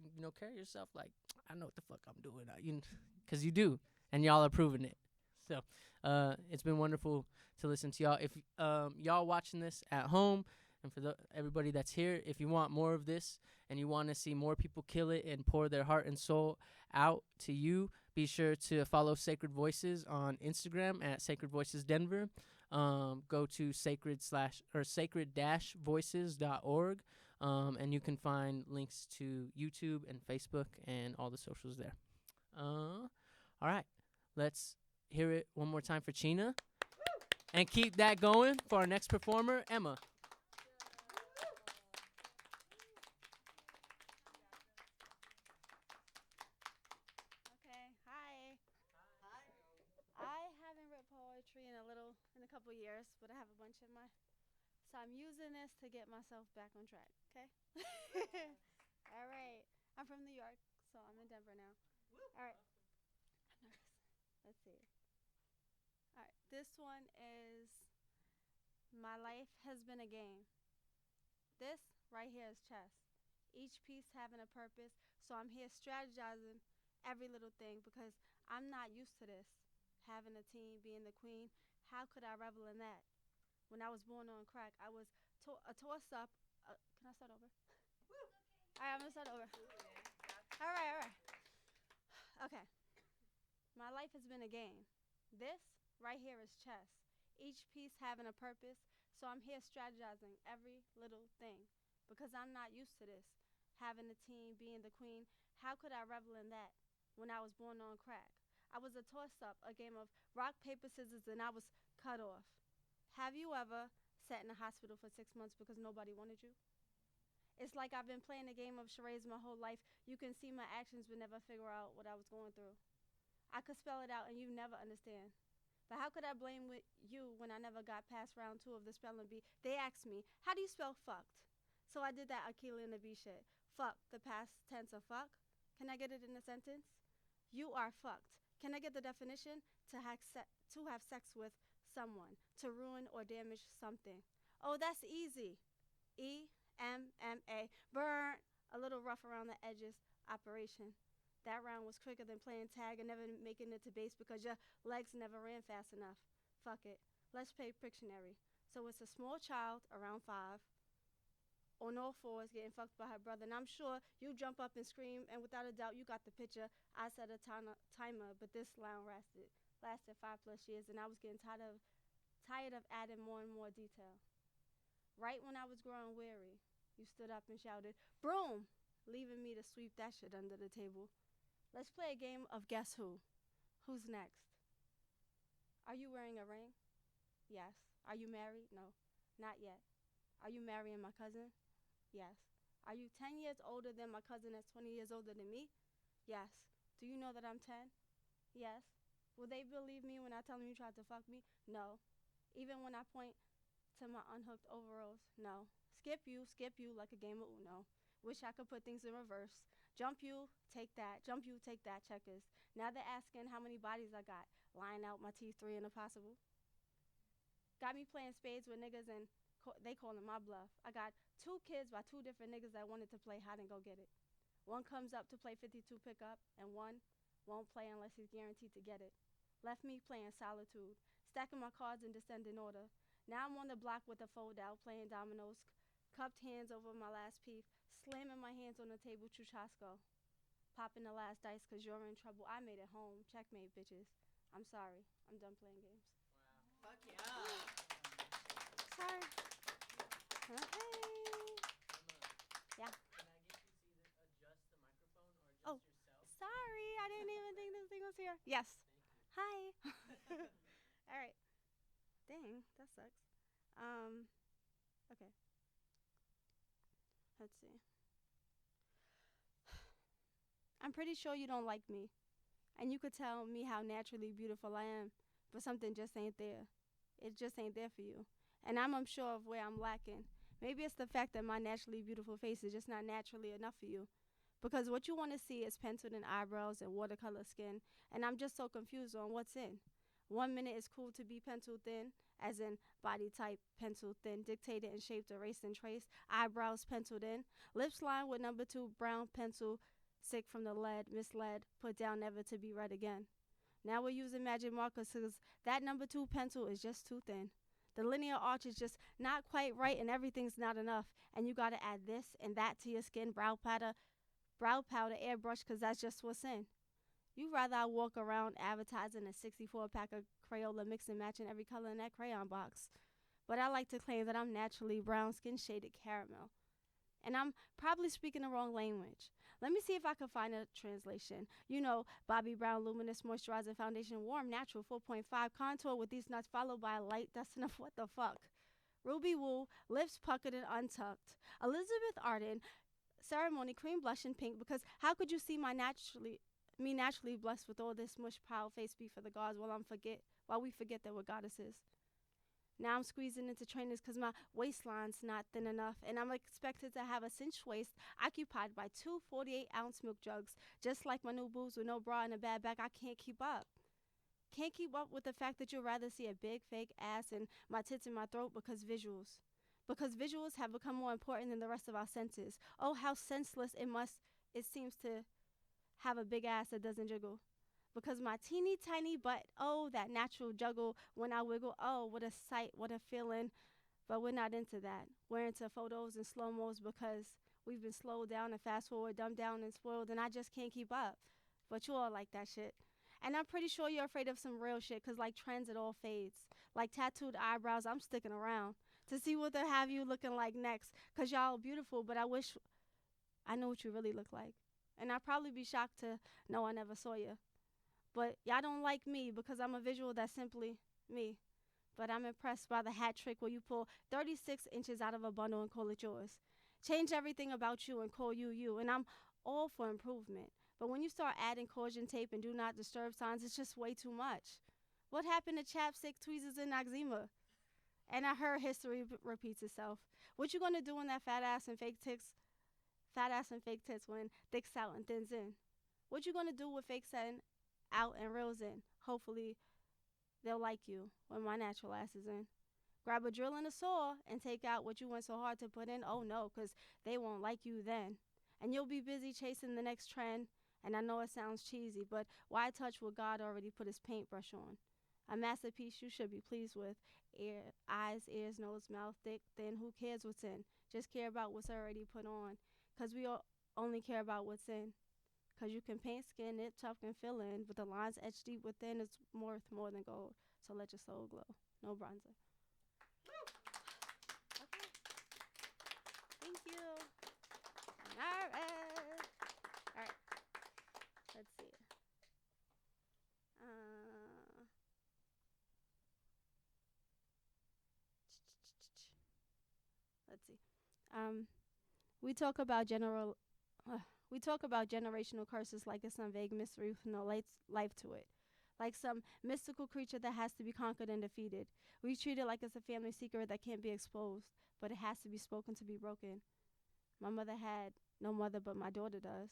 yourself like I know what the fuck I'm doing, because you do, and y'all are proving it. So, it's been wonderful to listen to y'all. If y'all watching this at home, and for everybody that's here, if you want more of this and you want to see more people kill it and pour their heart and soul out to you, be sure to follow Sacred Voices on Instagram at Sacred Voices Denver. Go to sacred-voices.org, and you can find links to YouTube and Facebook and all the socials there. All right, let's hear it one more time for China, and keep that going for our next performer, Emma. Okay, hi. I haven't read poetry in a couple years, but I have a bunch in my. So I'm using this to get myself back on track. Okay. All right. I'm from New York, so I'm in Denver now. All right. I'm nervous. Let's see. All right. This one is my life has been a game. This right here is chess. Each piece having a purpose, so I'm here strategizing every little thing because I'm not used to this. Having a team, being the queen, how could I revel in that? When I was born on crack, I was a toss up. Can I start over? All right, I'm gonna start over. All right, all right. Okay. My life has been a game. This right here is chess. Each piece having a purpose, so I'm here strategizing every little thing because I'm not used to this. Having a team, being the queen, how could I revel in that when I was born on crack? I was a toss up, a game of rock, paper, scissors, and I was cut off. Have you ever sat in a hospital for 6 months because nobody wanted you? It's like I've been playing a game of charades my whole life. You can see my actions but never figure out what I was going through. I could spell it out and you never understand. But how could I blame you when I never got past round 2 of the spelling bee? They asked me, how do you spell fucked? So I did that Akila and the B shit. Fuck, the past tense of fuck. Can I get it in a sentence? You are fucked. Can I get the definition? To have sex with someone. To ruin or damage something. Oh, that's easy. EMMA. Burnt. A little rough around the edges. Operation. That round was quicker than playing tag and never making it to base because your legs never ran fast enough. Fuck it. Let's play Pictionary. So it's a small child around 5 on all fours getting fucked by her brother. And I'm sure you jump up and scream, and without a doubt, you got the picture. I set a timer, but this round lasted 5+ years, and I was getting tired of adding more and more detail. Right when I was growing weary, you stood up and shouted, "Broom!" leaving me to sweep that shit under the table. Let's play a game of guess who. Who's next? Are you wearing a ring? Yes. Are you married? No. Not yet. Are you marrying my cousin? Yes. Are you 10 years older than my cousin that's 20 years older than me? Yes. Do you know that I'm 10? Yes. Will they believe me when I tell them you tried to fuck me? No. Even when I point to my unhooked overalls? No. Skip you like a game of Uno. Wish I could put things in reverse. Jump you, take that. Jump you, take that, checkers. Now they're asking how many bodies I got. Lying out my T3 and impossible. Got me playing spades with niggas and they calling my bluff. I got 2 kids by 2 different niggas that wanted to play hide and go get it. One comes up to play 52 pickup, and one won't play unless he's guaranteed to get it. Left me playing solitude, stacking my cards in descending order. Now I'm on the block with a fold out, playing dominoes, cupped hands over my last piece, slamming my hands on the table, Chuchasko. Popping the last dice cause you're in trouble. I made it home. Checkmate, bitches. I'm sorry. I'm done playing games. Wow. Fuck yeah. Sorry. Okay. Yeah. Can I get you to either adjust the microphone or adjust Oh. yourself? Sorry, I didn't even think this thing was here. Yes. Thank you. Hi. All right. Dang, that sucks. Okay. Let's see. I'm pretty sure you don't like me, and you could tell me how naturally beautiful I am, but something just ain't there. It just ain't there for you. And I'm unsure of where I'm lacking. Maybe it's the fact that my naturally beautiful face is just not naturally enough for you. Because what you want to see is penciled in eyebrows and watercolor skin, and I'm just so confused on what's in. 1 minute it's cool to be pencil thin, as in body type pencil thin, dictated and shaped, erased and traced, eyebrows penciled in, lips lined with number 2 brown pencil, sick from the lead, misled, put down never to be read again. Now we're using magic markers because that number 2 pencil is just too thin. The linear arch is just not quite right and everything's not enough. And you gotta add this and that to your skin, brow powder, airbrush, because that's just what's in. You'd rather I walk around advertising a 64-pack of Crayola mix and matching every color in that crayon box. But I like to claim that I'm naturally brown skin shaded caramel. And I'm probably speaking the wrong language. Let me see if I can find a translation. You know, Bobbi Brown Luminous Moisturizing Foundation, warm, natural, 4.5 contour with these nuts followed by a light dusting of what the fuck. Ruby Woo, lips puckered and untucked. Elizabeth Arden, ceremony, cream blush and pink, because how could you see me naturally blessed with all this mush proud face be for the gods while we forget that we're goddesses. Now I'm squeezing into trainers because my waistline's not thin enough, and I'm expected to have a cinched waist occupied by 2 48-ounce milk jugs, just like my new boobs with no bra and a bad back. I can't keep up. Can't keep up with the fact that you'd rather see a big fake ass and my tits in my throat because visuals have become more important than the rest of our senses. Oh, how senseless it seems to have a big ass that doesn't jiggle. Because my teeny tiny butt, oh, that natural juggle when I wiggle, oh, what a sight, what a feeling. But we're not into that. We're into photos and slow-mos because we've been slowed down and fast forward, dumbed down and spoiled, and I just can't keep up. But you all like that shit. And I'm pretty sure you're afraid of some real shit because like trends, it all fades. Like tattooed eyebrows, I'm sticking around to see what they'll have you looking like next because y'all are beautiful, but I wish I knew what you really look like. And I'd probably be shocked to know I never saw you. But y'all don't like me because I'm a visual that's simply me. But I'm impressed by the hat trick where you pull 36 inches out of a bundle and call it yours. Change everything about you and call you you. And I'm all for improvement. But when you start adding caution tape and do not disturb signs, it's just way too much. What happened to chapstick, tweezers, and eczema? And I heard history repeats itself. What you gonna do when that fat ass and fake tits when thick's out and thin's in? What you gonna do with fake setting out and reels in? Hopefully they'll like you when my natural ass is in. Grab a drill and a saw and take out what you went so hard to put in. Oh no, 'cause they won't like you then. And you'll be busy chasing the next trend. And I know it sounds cheesy, but why touch what God already put his paintbrush on? A masterpiece you should be pleased with. Eyes, ears, nose, mouth, thick, thin. Who cares what's in? Just care about what's already put on. 'Cause we all only care about what's in. 'Cause you can paint, skin, knit, tuck, and fill in. But the lines etched deep within is worth more than gold. So let your soul glow. No bronzer. Okay. Thank you. All right. All right. Let's see. Let's see. We talk about we talk about generational curses like it's some vague mystery with no life to it, like some mystical creature that has to be conquered and defeated. We treat it like it's a family secret that can't be exposed, but it has to be spoken to be broken. My mother had no mother, but my daughter does.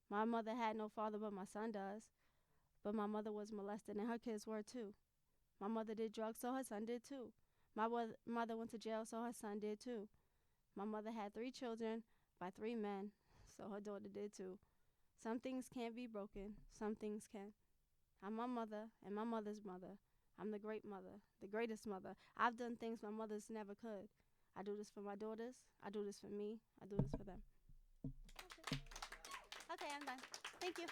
My mother had no father, but my son does. But my mother was molested, and her kids were too. My mother did drugs, so her son did too. My mother went to jail, so her son did too. My mother had 3 children by 3 men, so her daughter did too. Some things can't be broken, some things can. I'm my mother and my mother's mother. I'm the great mother, the greatest mother. I've done things my mothers never could. I do this for my daughters. I do this for me. I do this for them. Okay, I'm done. Thank you.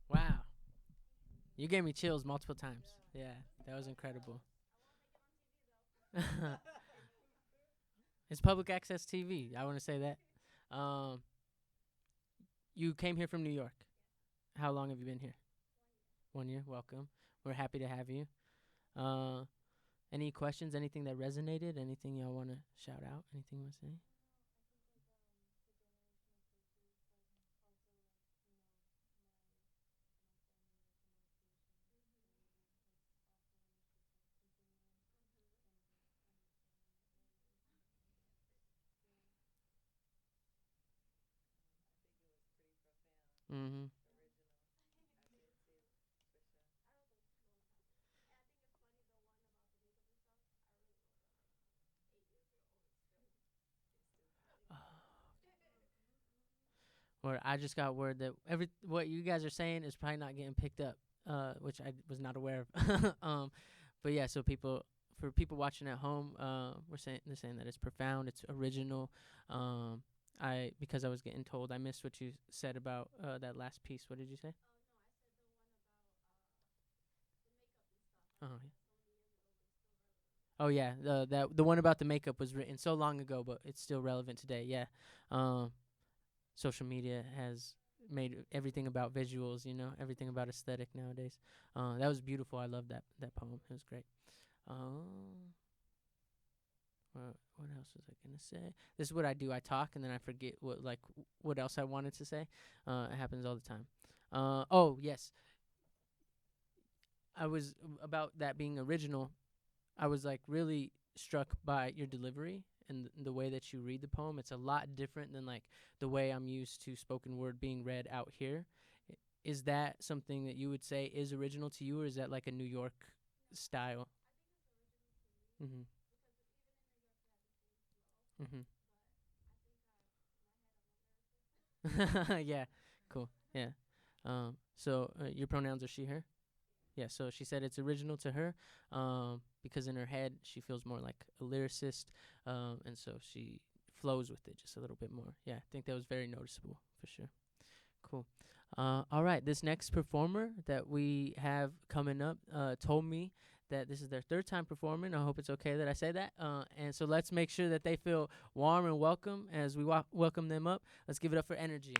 Wow. You gave me chills multiple times. Yeah, that was incredible. It's public access TV. I want to say that. Um, you came here from New York. How long have you been here? 1 year. Welcome. We're happy to have you. Uh, any questions? Anything that resonated? Anything y'all want to shout out? Anything you want to say? Mm-hmm. Or I just got word that what you guys are saying is probably not getting picked up, which I was not aware of. But yeah, so for people watching at home, they're saying that it's profound, it's original. Because I was getting told, I missed what you said about that last piece. What did you say? Oh, yeah. Oh yeah, the one about the makeup was written so long ago, but it's still relevant today. Yeah, social media has made everything about visuals. Everything about aesthetic nowadays. That was beautiful. I love that poem. It was great. What else was I gonna say? This is what I do. I talk and then I forget what else I wanted to say. It happens all the time. Oh yes, I was about that being original. I was really struck by your delivery and the way that you read the poem. It's a lot different than the way I'm used to spoken word being read out here. Is that something that you would say is original to you, or is that like a New York style? Mhm. Mhm. Yeah. Cool. Yeah. So your pronouns are she, her? Yeah, so she said it's original to her because in her head she feels more like a lyricist, and so she flows with it just a little bit more. Yeah, I think that was very noticeable for sure. Cool. All right, this next performer that we have coming up told me that this is their 3rd time performing. I hope it's okay that I say that. And so let's make sure that they feel warm and welcome as we welcome them up. Let's give it up for Energy.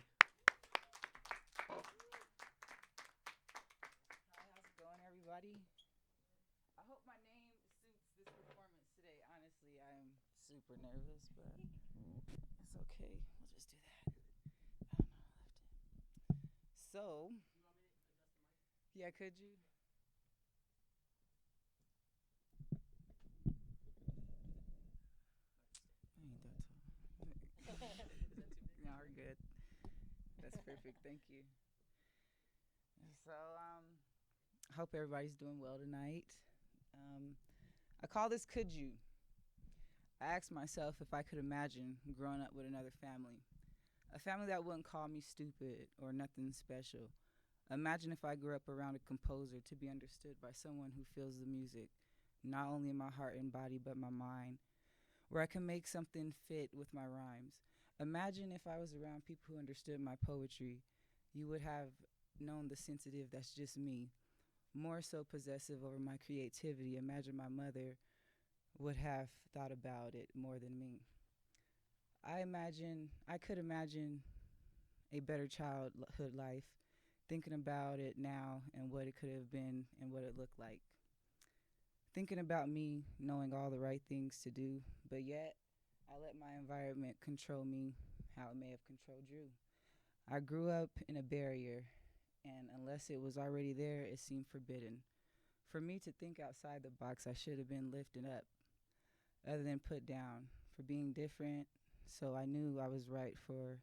Hi, how's it going, everybody? I hope my name suits this performance today. Honestly, I'm super nervous, but it's okay. We'll just do that. Oh no, I left it. So, yeah, could you? I ain't that tall. Perfect. Thank you. So, I hope everybody's doing well tonight. I call this Could You? I asked myself if I could imagine growing up with another family. A family that wouldn't call me stupid or nothing special. Imagine if I grew up around a composer to be understood by someone who feels the music, not only in my heart and body, but my mind, where I can make something fit with my rhymes. Imagine if I was around people who understood my poetry. You would have known the sensitive that's just me, more so possessive over my creativity. Imagine my mother would have thought about it more than me. I could imagine a better childhood life, thinking about it now and what it could have been and what it looked like. Thinking about me knowing all the right things to do, but yet I let my environment control me how it may have controlled you. I grew up in a barrier, and unless it was already there, it seemed forbidden. For me to think outside the box, I should have been lifted up other than put down for being different. So I knew I was right for,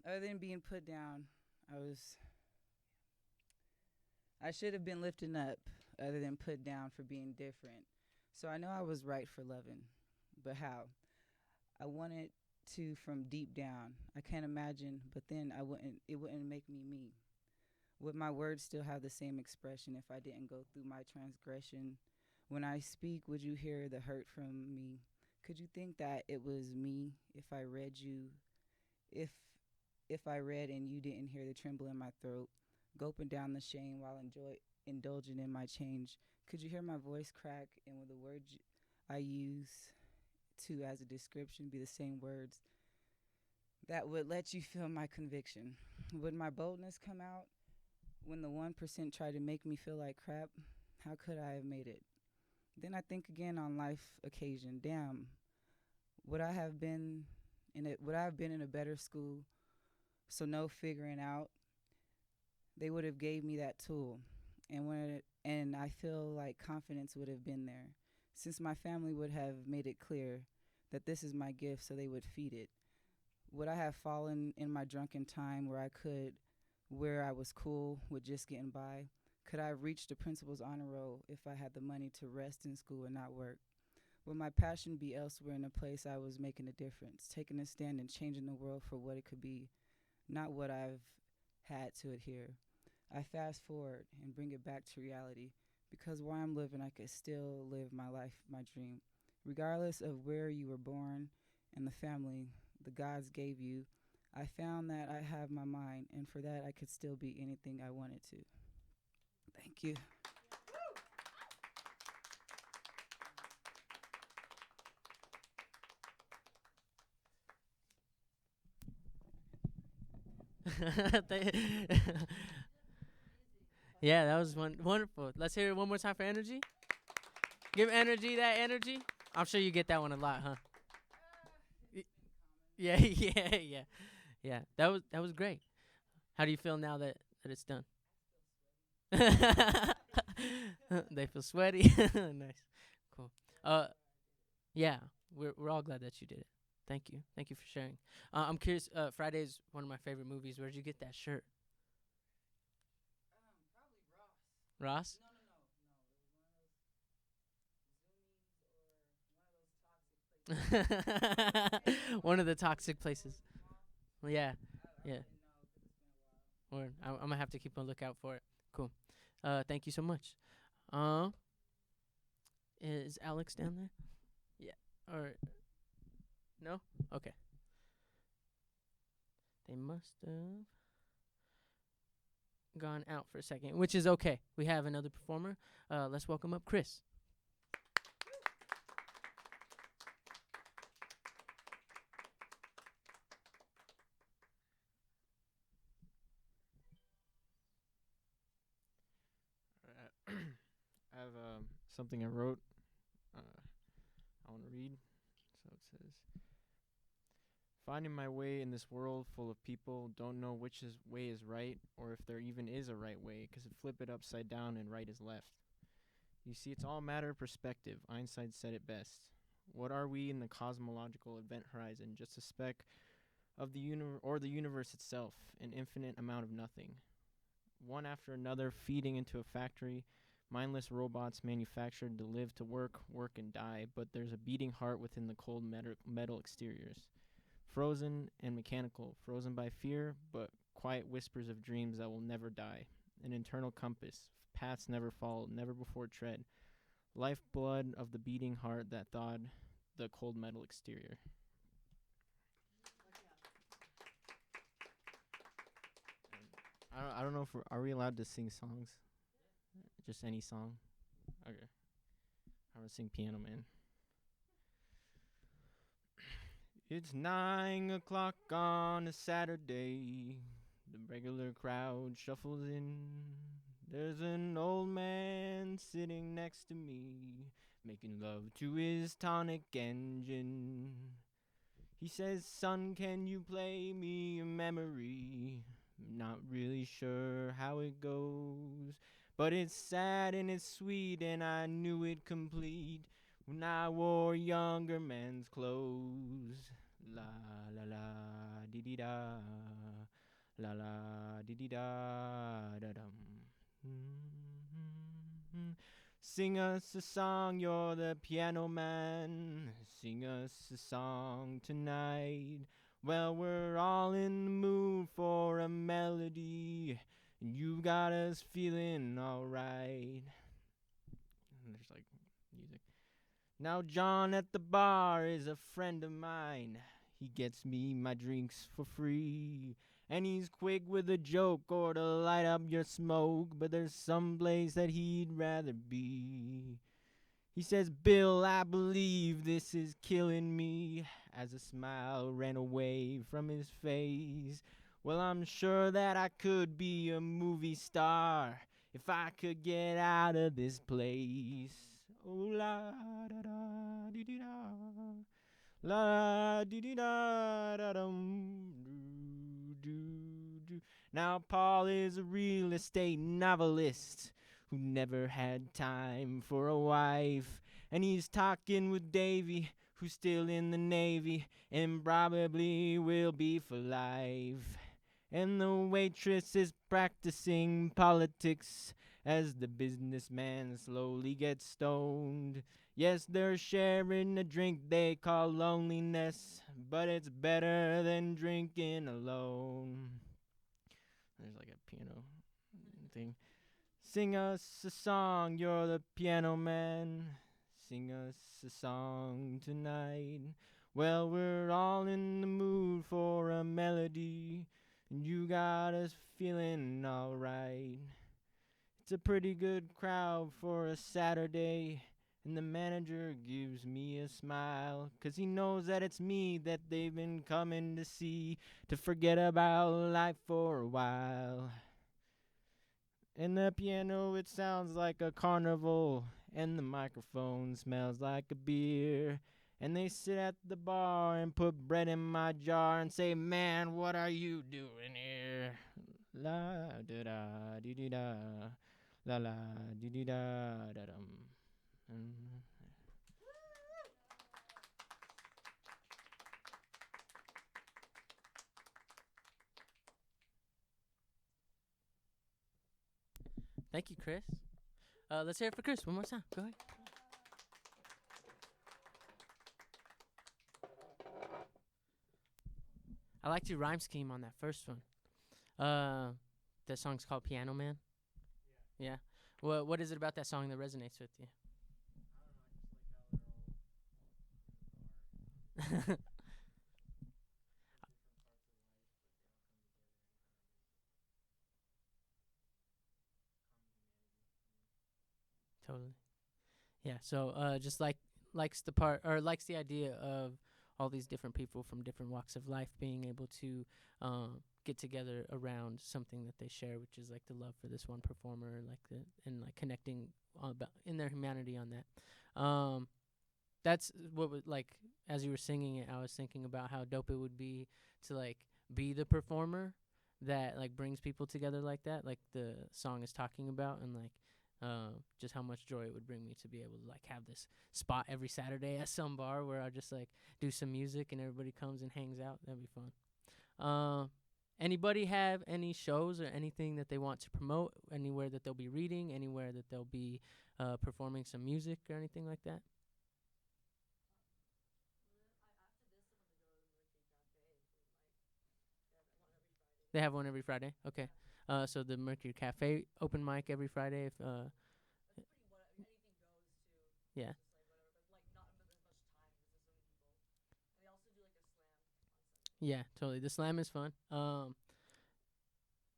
other than being put down, I should have been lifted up other than put down for being different. So I know I was right for loving, but how? I wanted to from deep down. I can't imagine, but then it wouldn't make me me. Would my words still have the same expression if I didn't go through my transgression? When I speak, would you hear the hurt from me? Could you think that it was me if I read you? If if I read and you didn't hear the tremble in my throat, gulping down the shame while indulging in my change? Could you hear my voice crack and will the words I use to as a description be the same words that would let you feel my conviction? Would my boldness come out when the 1% tried to make me feel like crap? How could I have made it? Then I think again on life occasion. Damn, would I have been in a better school? So no figuring out. They would have gave me that tool, and I feel like confidence would have been there, since my family would have made it clear that this is my gift, so they would feed it. Would I have fallen in my drunken time where I was cool with just getting by? Could I have reached the principal's honor roll if I had the money to rest in school and not work? Would my passion be elsewhere in a place I was making a difference, taking a stand and changing the world for what it could be, not what I've had to adhere? I fast forward and bring it back to reality, because where I'm living, I could still live my life, my dream. Regardless of where you were born and the family the gods gave you, I found that I have my mind, and for that I could still be anything I wanted to. Thank you. Yeah, that was wonderful. Let's hear it one more time for energy. Give energy that energy. I'm sure you get that one a lot, huh? Yeah, yeah, yeah, yeah. That was great. How do you feel now that it's done? They feel sweaty. Nice, cool. Yeah, we're all glad that you did it. Thank you for sharing. I'm curious. Friday's one of my favorite movies. Where'd you get that shirt? Probably Ross. Ross? No, it was one of those toxic places. One of the toxic places. Yeah, I yeah. didn't know because it's been a while. Or I'm gonna have to keep a lookout for it. Cool. Thank you so much. Is Alex down there? Yeah. Or no? Okay. They must have gone out for a second, which is okay. We have another performer. Let's welcome up Chris. I have something I wrote. I want to read. So it says, finding my way in this world full of people don't know which way is right, or if there even is a right way, because it flip it upside down and right is left. You see, it's all a matter of perspective. Einstein said it best. What are we in the cosmological event horizon? Just a speck of the universe itself, an infinite amount of nothing. One after another feeding into a factory, mindless robots manufactured to live, to work, work and die, but there's a beating heart within the cold metal exteriors. Frozen and mechanical, frozen by fear, but quiet whispers of dreams that will never die. An internal compass, paths never followed, never before tread. Lifeblood of the beating heart that thawed the cold metal exterior. I don't know if are we allowed to sing songs? Just any song? Okay. I'm gonna sing Piano Man. It's 9 o'clock on a Saturday. The regular crowd shuffles in. There's an old man sitting next to me, making love to his tonic engine. He says, "Son, can you play me a memory? Not really sure how it goes, but it's sad and it's sweet, and I knew it complete when I wore younger man's clothes. La la la dee dee da, la la dee dee da da dum. Sing us a song, you're the piano man. Sing us a song tonight. Well, we're all in the mood for a melody, and you got us feeling alright." And there's like music. Now John at the bar is a friend of mine. He gets me my drinks for free, and he's quick with a joke or to light up your smoke, but there's some place that he'd rather be. He says, "Bill, I believe this is killing me," as a smile ran away from his face. "Well, I'm sure that I could be a movie star if I could get out of this place. Oh, la da da dee dee da, la dee dee da da dum do. Now Paul is a real estate novelist who never had time for a wife, and he's talking with Davy, who's still in the Navy and probably will be for life. And the waitress is practicing politics as the businessman slowly gets stoned. Yes, they're sharing a drink they call loneliness, but it's better than drinking alone." There's like a piano thing. "Sing us a song, you're the piano man. Sing us a song tonight. Well, we're all in the mood for a melody, and you got us feeling alright. It's a pretty good crowd for a Saturday, and the manager gives me a smile, 'cause he knows that it's me that they've been coming to see, to forget about life for a while. And the piano, it sounds like a carnival, and the microphone smells like a beer. And they sit at the bar and put bread in my jar and say, 'Man, what are you doing here?' La da da dee dee da, la la dee dee da da dum." Thank you, Chris. Let's hear it for Chris one more time. Go ahead. I liked your rhyme scheme on that first one. The song's called Piano Man. Yeah. What is it about that song that resonates with you? Totally. Yeah. So just likes the part, or likes the idea of all these different people from different walks of life being able to get together around something that they share, which is like the love for this one performer, and like connecting in their humanity on that. That's what was like, as you were singing it, I was thinking about how dope it would be to like be the performer that like brings people together like that, like the song is talking about, and like just how much joy it would bring me to be able to like have this spot every Saturday at some bar where I just like do some music and everybody comes and hangs out. That'd be fun. Anybody have any shows or anything that they want to promote? Anywhere that they'll be reading? Anywhere that they'll be performing some music or anything like that? They have one every Friday. Okay. So the Mercury Cafe open mic every Friday. If yeah. Yeah, totally. The slam is fun.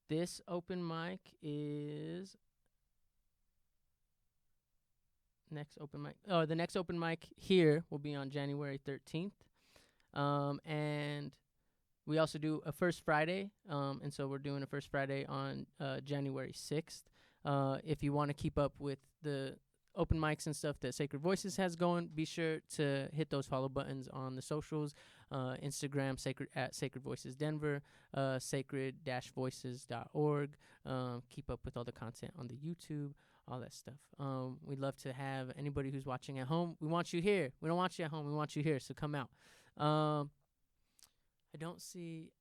This open mic is next open mic. Oh, the next open mic here will be on January 13th. And we also do a first Friday. And so we're doing a first Friday on January 6th. If you want to keep up with the open mics and stuff that Sacred Voices has going, be sure to hit those follow buttons on the socials. Instagram, Sacred Voices Denver, sacred-voices.org. Keep up with all the content on the YouTube, all that stuff. We'd love to have anybody who's watching at home. We want you here. We don't want you at home. We want you here, so come out. I don't see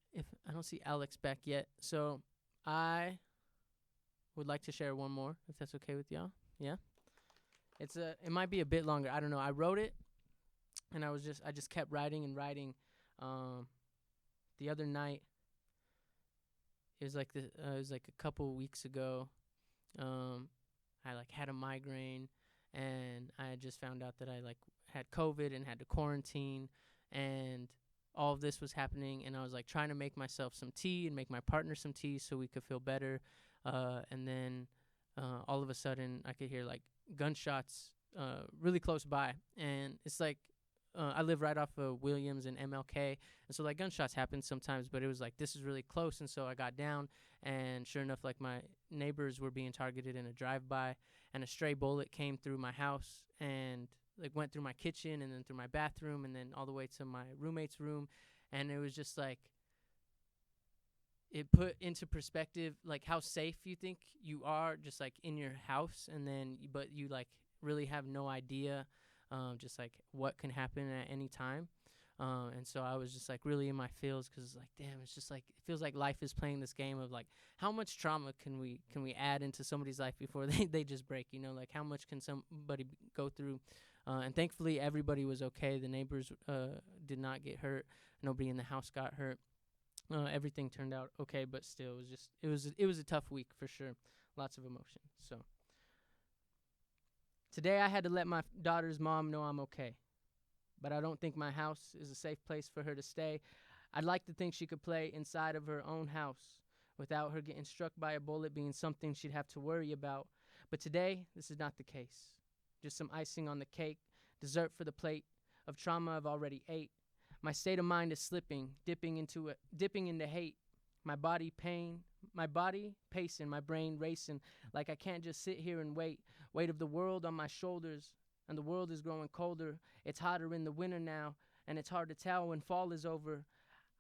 Alex back yet, so I would like to share one more, if that's okay with y'all. Yeah? It might be a bit longer. I don't know. I wrote it, and I just kept writing and writing. The other night, it was like a couple weeks ago. I had a migraine, and I had just found out that I had COVID and had to quarantine, and all of this was happening, and I was trying to make myself some tea and make my partner some tea so we could feel better. And then all of a sudden, I could hear gunshots really close by, and it's I live right off of Williams and MLK, and so gunshots happen sometimes, but it was this is really close, and so I got down, and sure enough, my neighbors were being targeted in a drive-by, and a stray bullet came through my house and went through my kitchen and then through my bathroom and then all the way to my roommate's room, and it was just it put into perspective how safe you think you are just in your house, and then but you really have no idea just what can happen at any time. And so I was just really in my feels, because damn, it's just it feels like life is playing this game of how much trauma can we add into somebody's life before they just break, how much can somebody go through. And thankfully everybody was okay. The neighbors did not get hurt. Nobody in the house got hurt. Everything turned out okay, but still it was a tough week for sure. Lots of emotion. So today I had to let my daughter's mom know I'm okay, but I don't think my house is a safe place for her to stay. I'd like to think she could play inside of her own house without her getting struck by a bullet being something she'd have to worry about. But today, this is not the case. Just some icing on the cake, dessert for the plate of trauma I've already ate. My state of mind is slipping, dipping into hate. My body pacing, my brain racing, I can't just sit here and wait of the world on my shoulders, and the world is growing colder. It's hotter in the winter now, and it's hard to tell when fall is over.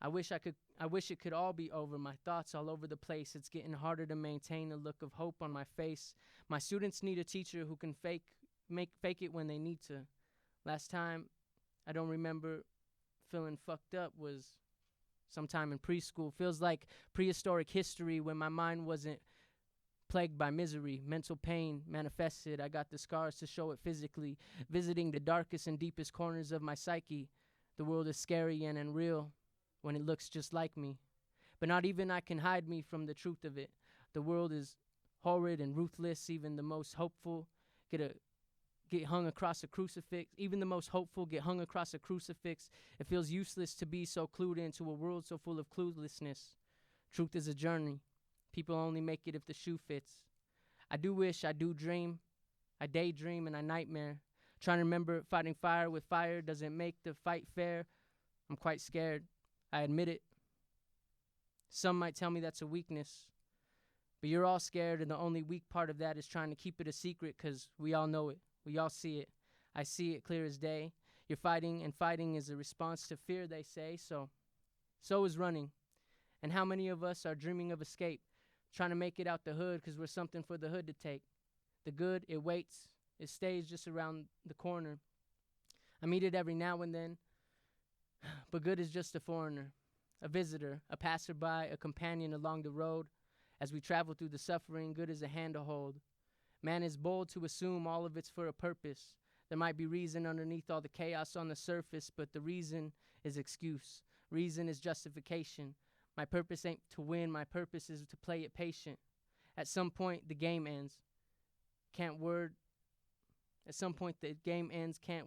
I wish it could all be over. My thoughts all over the place. It's getting harder to maintain a look of hope on my face. My students need a teacher who can fake it when they need to. Last time I don't remember feeling fucked up was sometime in preschool. Feels like prehistoric history when my mind wasn't plagued by misery. Mental pain manifested. I got the scars to show it physically. Visiting the darkest and deepest corners of my psyche. The world is scary and unreal when it looks just like me. But not even I can hide me from the truth of it. The world is horrid and ruthless. Even the most hopeful get hung across a crucifix. Even the most hopeful get hung across a crucifix. It feels useless to be so clued into a world so full of cluelessness. Truth is a journey. People only make it if the shoe fits. I do wish, I do dream. I daydream and I nightmare. Trying to remember fighting fire with fire doesn't make the fight fair. I'm quite scared. I admit it. Some might tell me that's a weakness. But you're all scared, and the only weak part of that is trying to keep it a secret, because we all know it. We all see it. I see it clear as day. You're fighting, and fighting is a response to fear, they say. So is running. And how many of us are dreaming of escape, trying to make it out the hood because we're something for the hood to take? The good, it waits. It stays just around the corner. I meet it every now and then, but good is just a foreigner. a visitor, a passerby, a companion along the road. As we travel through the suffering, good as a hand to hold. Man is bold to assume all of it's for a purpose. There might be reason underneath all the chaos on the surface, but the reason is excuse. Reason is justification. My purpose ain't to win, my purpose is to play it patient. At some point, the game ends. At some point, the game ends, I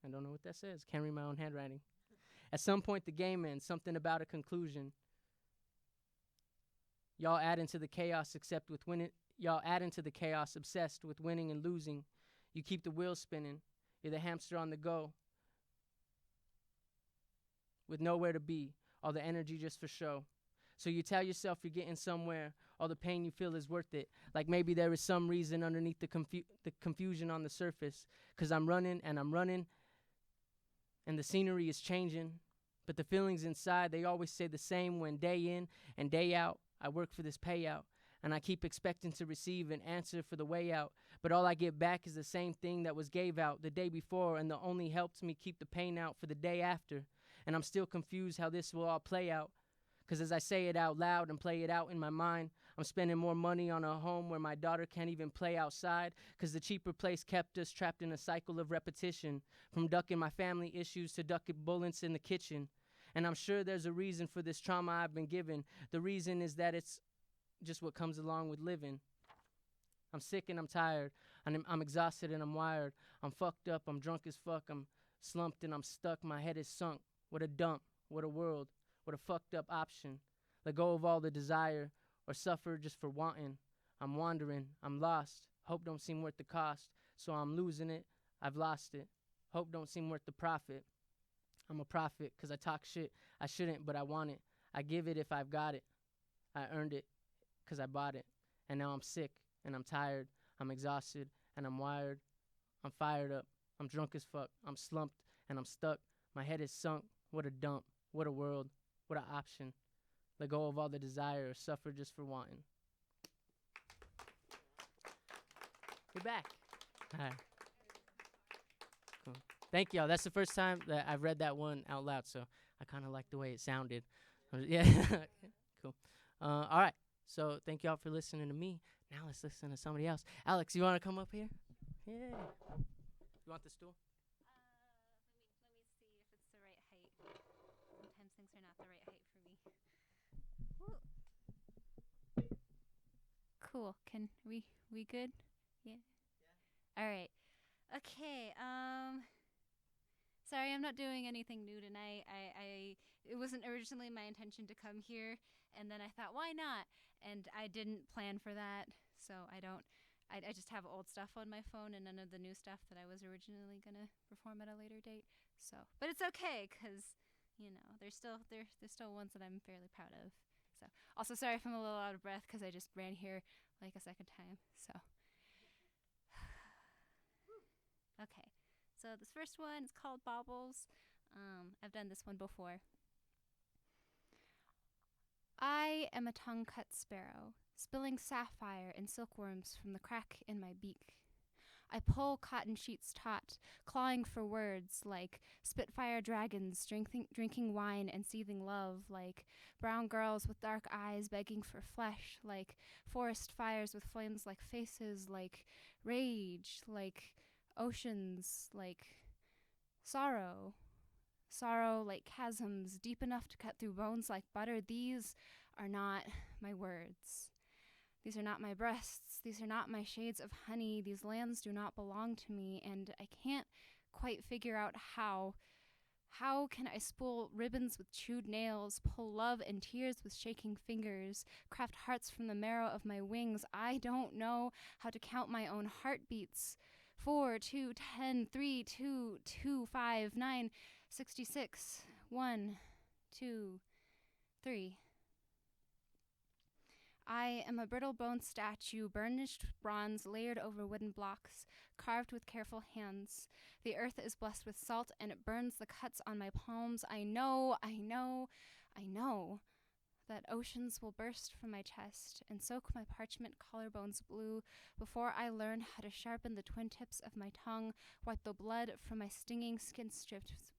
don't know what that says. Can't read my own handwriting. At some point, the game ends. Something about a conclusion. Y'all add into the chaos obsessed with winning and losing. You keep the wheel spinning. You're the hamster on the go. With nowhere to be. All the energy just for show. So you tell yourself you're getting somewhere. All the pain you feel is worth it. Like maybe there is some reason underneath the confusion on the surface. 'Cause I'm running and the scenery is changing. But the feelings inside, they always stay the same when day in and day out, I work for this payout. And I keep expecting to receive an answer for the way out. But all I get back is the same thing that was gave out the day before, and the only helps me keep the pain out for the day after. And I'm still confused how this will all play out. 'Cause as I say it out loud and play it out in my mind, I'm spending more money on a home where my daughter can't even play outside. 'Cause the cheaper place kept us trapped in a cycle of repetition. From ducking my family issues to ducking bullets in the kitchen. And I'm sure there's a reason for this trauma I've been given. The reason is that it's just what comes along with living. I'm sick and I'm tired. I'm exhausted and I'm wired. I'm fucked up, I'm drunk as fuck. I'm slumped and I'm stuck. My head is sunk. What a dump. What a world. What a fucked up option. Let go of all the desire or suffer just for wanting. I'm wandering. I'm lost. Hope don't seem worth the cost. So I'm losing it. I've lost it. Hope don't seem worth the profit. I'm a prophet 'cause I talk shit. I shouldn't, but I want it. I give it if I've got it. I earned it 'cause I bought it. And now I'm sick and I'm tired. I'm exhausted and I'm wired. I'm fired up. I'm drunk as fuck. I'm slumped and I'm stuck. My head is sunk. What a dump. What a world. What an option. Let go of all the desire or suffer just for wanting. You're back. Hi. Cool. Thank y'all. That's the first time that I've read that one out loud, so I kind of like the way it sounded. Yeah. Cool. All right. So thank y'all for listening to me. Now let's listen to somebody else. Alex, you want to come up here? Yeah. You want the stool? Let me see if it's the right height. Sometimes things are not the right height for me. Woo. Cool. Can we good? Yeah. All right. Okay. Sorry, I'm not doing anything new tonight. It wasn't originally my intention to come here, and then I thought, why not? And I didn't plan for that, so I just have old stuff on my phone and none of the new stuff that I was originally gonna perform at a later date. So, but it's okay, 'cause there's still ones that I'm fairly proud of. So, also sorry if I'm a little out of breath 'cause I just ran here like a second time. So, okay. So this first one is called Baubles. I've done this one before. I am a tongue-cut sparrow, spilling sapphire and silkworms from the crack in my beak. I pull cotton sheets taut, clawing for words like spitfire dragons drinking wine and seething love, like brown girls with dark eyes begging for flesh, like forest fires with flames like faces, like rage, like oceans, like sorrow like chasms deep enough to cut through bones like butter. These are not my words. These are not my breasts. These are not my shades of honey. These lands do not belong to me, and I can't quite figure out how. How can I spool ribbons with chewed nails, pull love and tears with shaking fingers, craft hearts from the marrow of my wings? I don't know how to count my own heartbeats. 4, 2, 10, 3, 2, 2, 5, 9, 66, 1, 2, 3. I am a brittle bone statue, burnished bronze layered over wooden blocks, carved with careful hands. The earth is blessed with salt, and it burns the cuts on my palms. I know that oceans will burst from my chest and soak my parchment collarbones blue before I learn how to sharpen the twin tips of my tongue, wipe the blood from my stinging skin strips,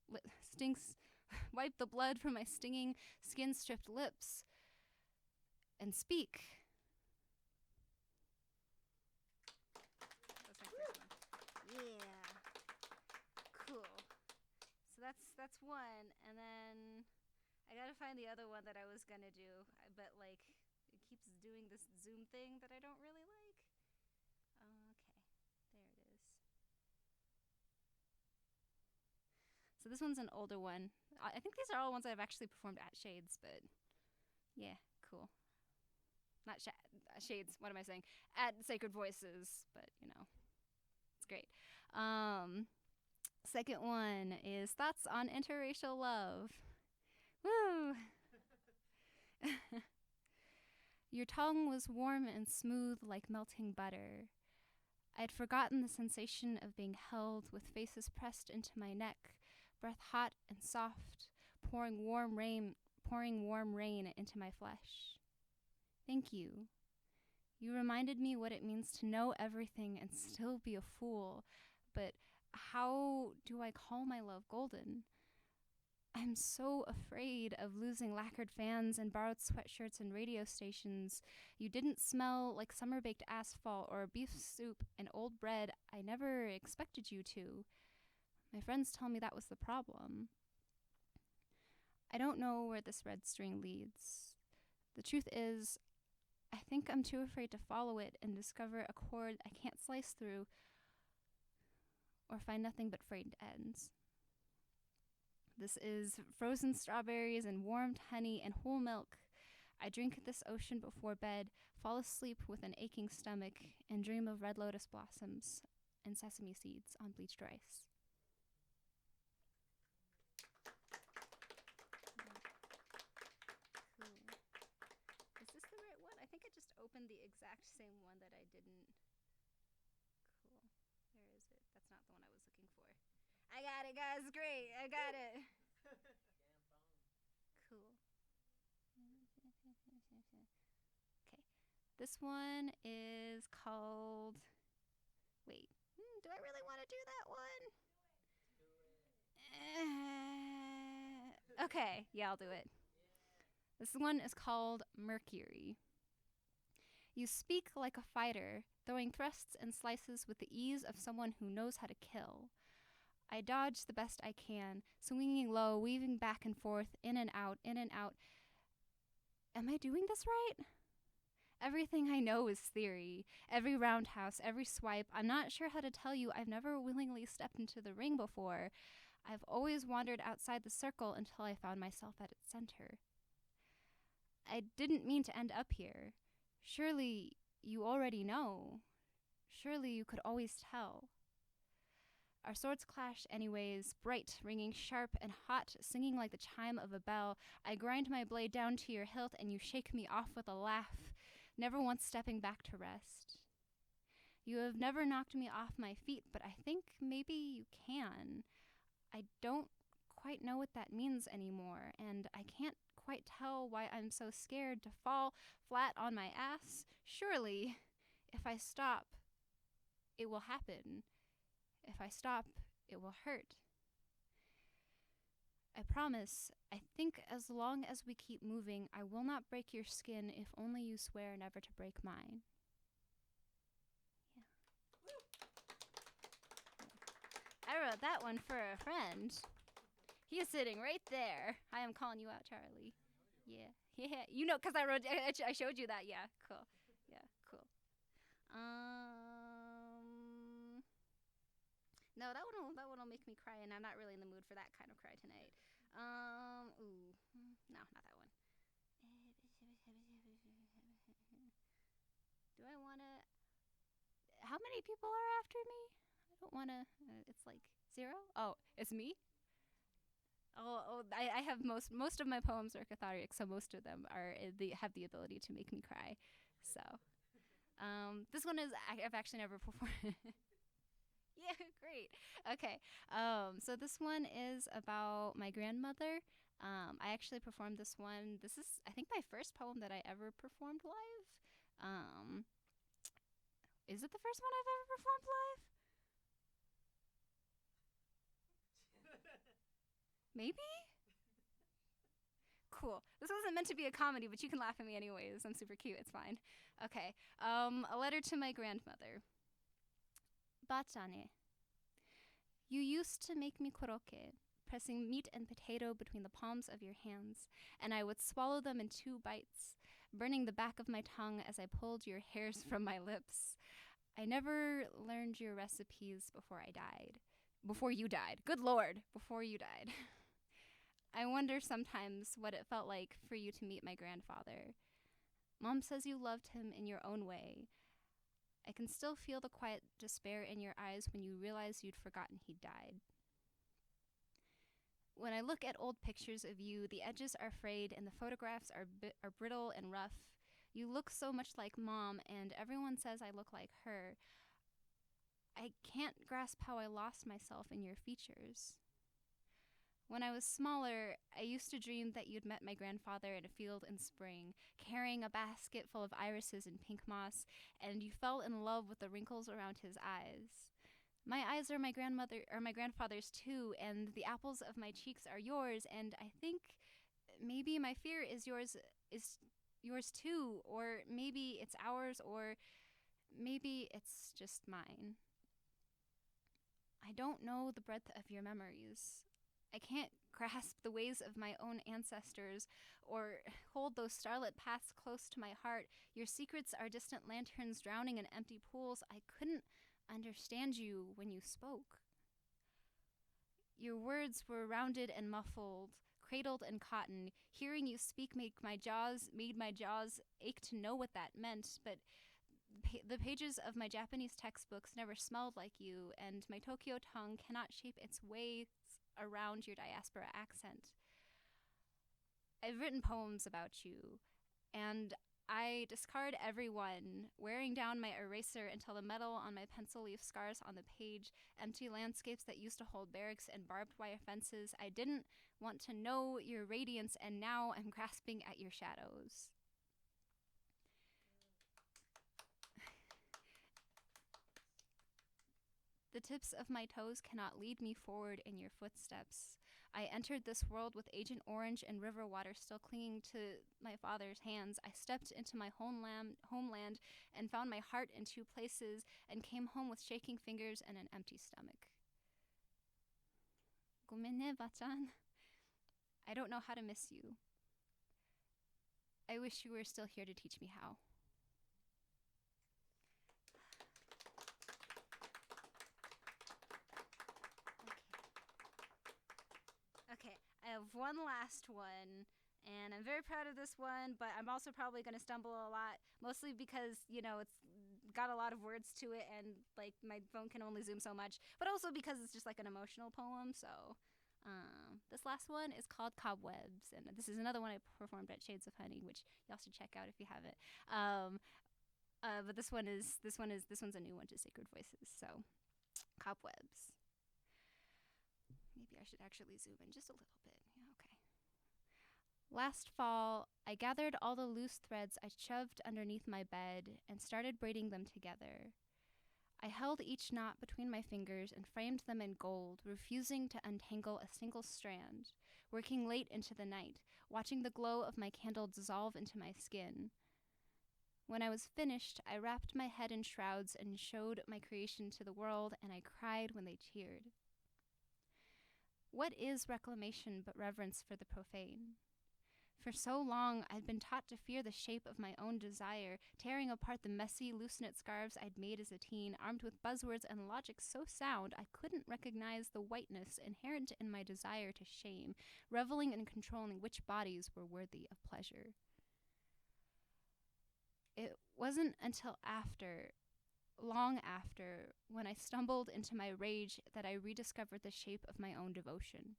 wipe the blood from my stinging, skin-stripped lips, and speak. That was my first one. Yeah. Cool. So that's one, and then I gotta find the other one that I was gonna do, but like it keeps doing this Zoom thing that I don't really like. Okay, there it is. So this one's an older one. I think these are all ones I've actually performed at Shades, but yeah, cool. Not Shades, what am I saying? At Sacred Voices, but you know, it's great. Second one is thoughts on interracial love. Woo! Your tongue was warm and smooth like melting butter. I'd forgotten the sensation of being held with faces pressed into my neck, breath hot and soft, pouring warm rain into my flesh. Thank you. You reminded me what it means to know everything and still be a fool, but how do I call my love golden? I'm so afraid of losing lacquered fans and borrowed sweatshirts and radio stations. You didn't smell like summer-baked asphalt or beef soup and old bread. I never expected you to. My friends tell me that was the problem. I don't know where this red string leads. The truth is, I think I'm too afraid to follow it and discover a cord I can't slice through or find nothing but frayed ends. This is frozen strawberries and warmed honey and whole milk. I drink this ocean before bed, fall asleep with an aching stomach, and dream of red lotus blossoms and sesame seeds on bleached rice. Cool. Is this the right one? I think I just opened the exact same one that I didn't. Cool. Where is it? That's not the one I was looking for. I got it, guys. Great. I got it. Cool. Okay. This one is called. Wait. Do I really want to do that one? Okay. Yeah, I'll do it. This one is called Mercury. You speak like a fighter, throwing thrusts and slices with the ease of someone who knows how to kill. I dodge the best I can, swinging low, weaving back and forth, in and out, in and out. Am I doing this right? Everything I know is theory. Every roundhouse, every swipe. I'm not sure how to tell you I've never willingly stepped into the ring before. I've always wandered outside the circle until I found myself at its center. I didn't mean to end up here. Surely you already know. Surely you could always tell. Our swords clashed anyways, bright, ringing sharp and hot, singing like the chime of a bell. I grind my blade down to your hilt and you shake me off with a laugh, never once stepping back to rest. You have never knocked me off my feet, but I think maybe you can. I don't quite know what that means anymore, and I can't quite tell why I'm so scared to fall flat on my ass. Surely, if I stop, it will happen. If I stop, it will hurt. I promise, I think as long as we keep moving, I will not break your skin if only you swear never to break mine. Yeah. I wrote that one for a friend. He is sitting right there. I am calling you out, Charlie. Yeah. Yeah. You know, because I showed you that. Yeah. Cool. Yeah. Cool. No, that one will make me cry, and I'm not really in the mood for that kind of cry tonight. No, not that one. Do I want to? How many people are after me? I don't want to. It's like 0. Oh, it's me. I have most of my poems are cathartic, so most of them have the ability to make me cry. So, this one is I've actually never performed. Yeah, great. Okay. So this one is about my grandmother. I actually performed this one. This is, I think, my first poem that I ever performed live. Is it the first one I've ever performed live? Maybe? Cool. This wasn't meant to be a comedy, but you can laugh at me anyways. I'm super cute. It's fine. Okay. A letter to my grandmother. Bachane. You used to make me koroke, pressing meat and potato between the palms of your hands, and I would swallow them in 2 bites, burning the back of my tongue as I pulled your hairs from my lips. I never learned your recipes before I died. Before you died. Good Lord, before you died. I wonder sometimes what it felt like for you to meet my grandfather. Mom says you loved him in your own way. I can still feel the quiet despair in your eyes when you realize you'd forgotten he died. When I look at old pictures of you, the edges are frayed and the photographs are brittle and rough. You look so much like Mom, and everyone says I look like her. I can't grasp how I lost myself in your features. When I was smaller, I used to dream that you'd met my grandfather in a field in spring, carrying a basket full of irises and pink moss, and you fell in love with the wrinkles around his eyes. My eyes are my grandfather's too, and the apples of my cheeks are yours, and I think maybe my fear is yours too, or maybe it's ours, or maybe it's just mine. I don't know the breadth of your memories. I can't grasp the ways of my own ancestors or hold those starlit paths close to my heart. Your secrets are distant lanterns drowning in empty pools. I couldn't understand you when you spoke. Your words were rounded and muffled, cradled in cotton. Hearing you speak made my jaws ache to know what that meant, but the pages of my Japanese textbooks never smelled like you, and my Tokyo tongue cannot shape its way around your diaspora accent. I've written poems about you, and I discard every one, wearing down my eraser until the metal on my pencil leaves scars on the page, empty landscapes that used to hold barracks and barbed wire fences. I didn't want to know your radiance, and now I'm grasping at your shadows. The tips of my toes cannot lead me forward in your footsteps. I entered this world with Agent Orange and river water still clinging to my father's hands. I stepped into my homeland and found my heart in 2 places and came home with shaking fingers and an empty stomach. Gomenne, Bachan. I don't know how to miss you. I wish you were still here to teach me how. Okay, I have one last one, and I'm very proud of this one, but I'm also probably going to stumble a lot, mostly because, it's got a lot of words to it, and, my phone can only zoom so much, but also because it's just, an emotional poem, so, this last one is called Cobwebs, and this is another one I performed at Shades of Honey, which y'all should check out if you haven't, but this one's a new one to Sacred Voices, so, Cobwebs. Maybe I should actually zoom in just a little bit. Yeah, okay. Last fall, I gathered all the loose threads I shoved underneath my bed and started braiding them together. I held each knot between my fingers and framed them in gold, refusing to untangle a single strand, working late into the night, watching the glow of my candle dissolve into my skin. When I was finished, I wrapped my head in shrouds and showed my creation to the world, and I cried when they cheered. What is reclamation but reverence for the profane? For so long, I'd been taught to fear the shape of my own desire, tearing apart the messy, loose-knit scarves I'd made as a teen, armed with buzzwords and logic so sound I couldn't recognize the whiteness inherent in my desire to shame, reveling in controlling which bodies were worthy of pleasure. It wasn't until long after, when I stumbled into my rage, that I rediscovered the shape of my own devotion.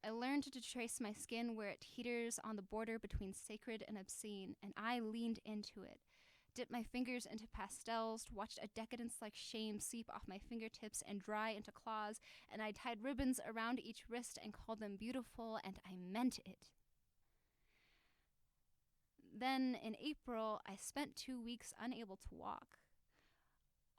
I learned to trace my skin where it teeters on the border between sacred and obscene, and I leaned into it, dipped my fingers into pastels, watched a decadence like shame seep off my fingertips and dry into claws, and I tied ribbons around each wrist and called them beautiful, and I meant it. Then, in April, I spent 2 weeks unable to walk.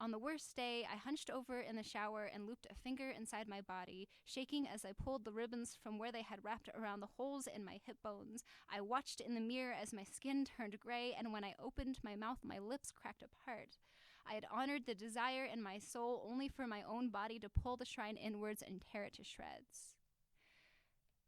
On the worst day, I hunched over in the shower and looped a finger inside my body, shaking as I pulled the ribbons from where they had wrapped around the holes in my hip bones. I watched in the mirror as my skin turned gray, and when I opened my mouth, my lips cracked apart. I had honored the desire in my soul only for my own body to pull the shrine inwards and tear it to shreds.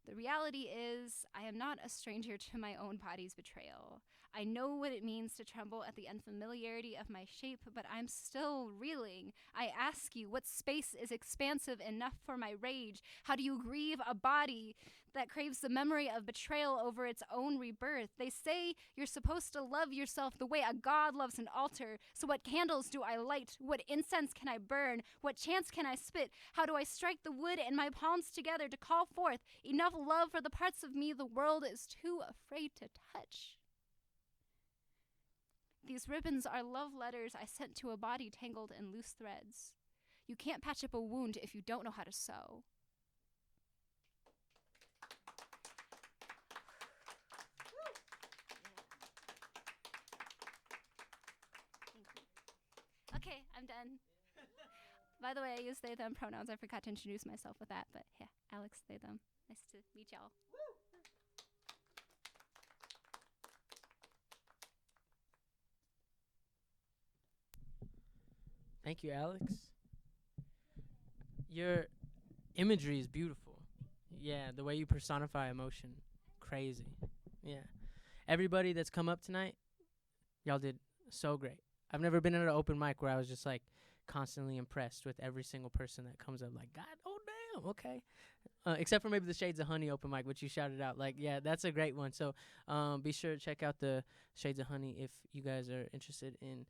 The reality is, I am not a stranger to my own body's betrayal. I know what it means to tremble at the unfamiliarity of my shape, but I'm still reeling. I ask you, what space is expansive enough for my rage? How do you grieve a body that craves the memory of betrayal over its own rebirth? They say you're supposed to love yourself the way a god loves an altar. So what candles do I light? What incense can I burn? What chants can I spit? How do I strike the wood in my palms together to call forth enough love for the parts of me the world is too afraid to touch? These ribbons are love letters I sent to a body tangled in loose threads. You can't patch up a wound if you don't know how to sew. Okay, I'm done. By the way, I use they, them pronouns. I forgot to introduce myself with that, but yeah, Alex, they, them. Nice to meet y'all. Thank you, Alex. Your imagery is beautiful. Yeah, the way you personify emotion, crazy. Yeah. Everybody that's come up tonight, y'all did so great. I've never been at an open mic where I was just like constantly impressed with every single person that comes up. Like, God, oh damn, okay. Except for maybe the Shades of Honey open mic, which you shouted out. Like, yeah, that's a great one. So be sure to check out the Shades of Honey if you guys are interested in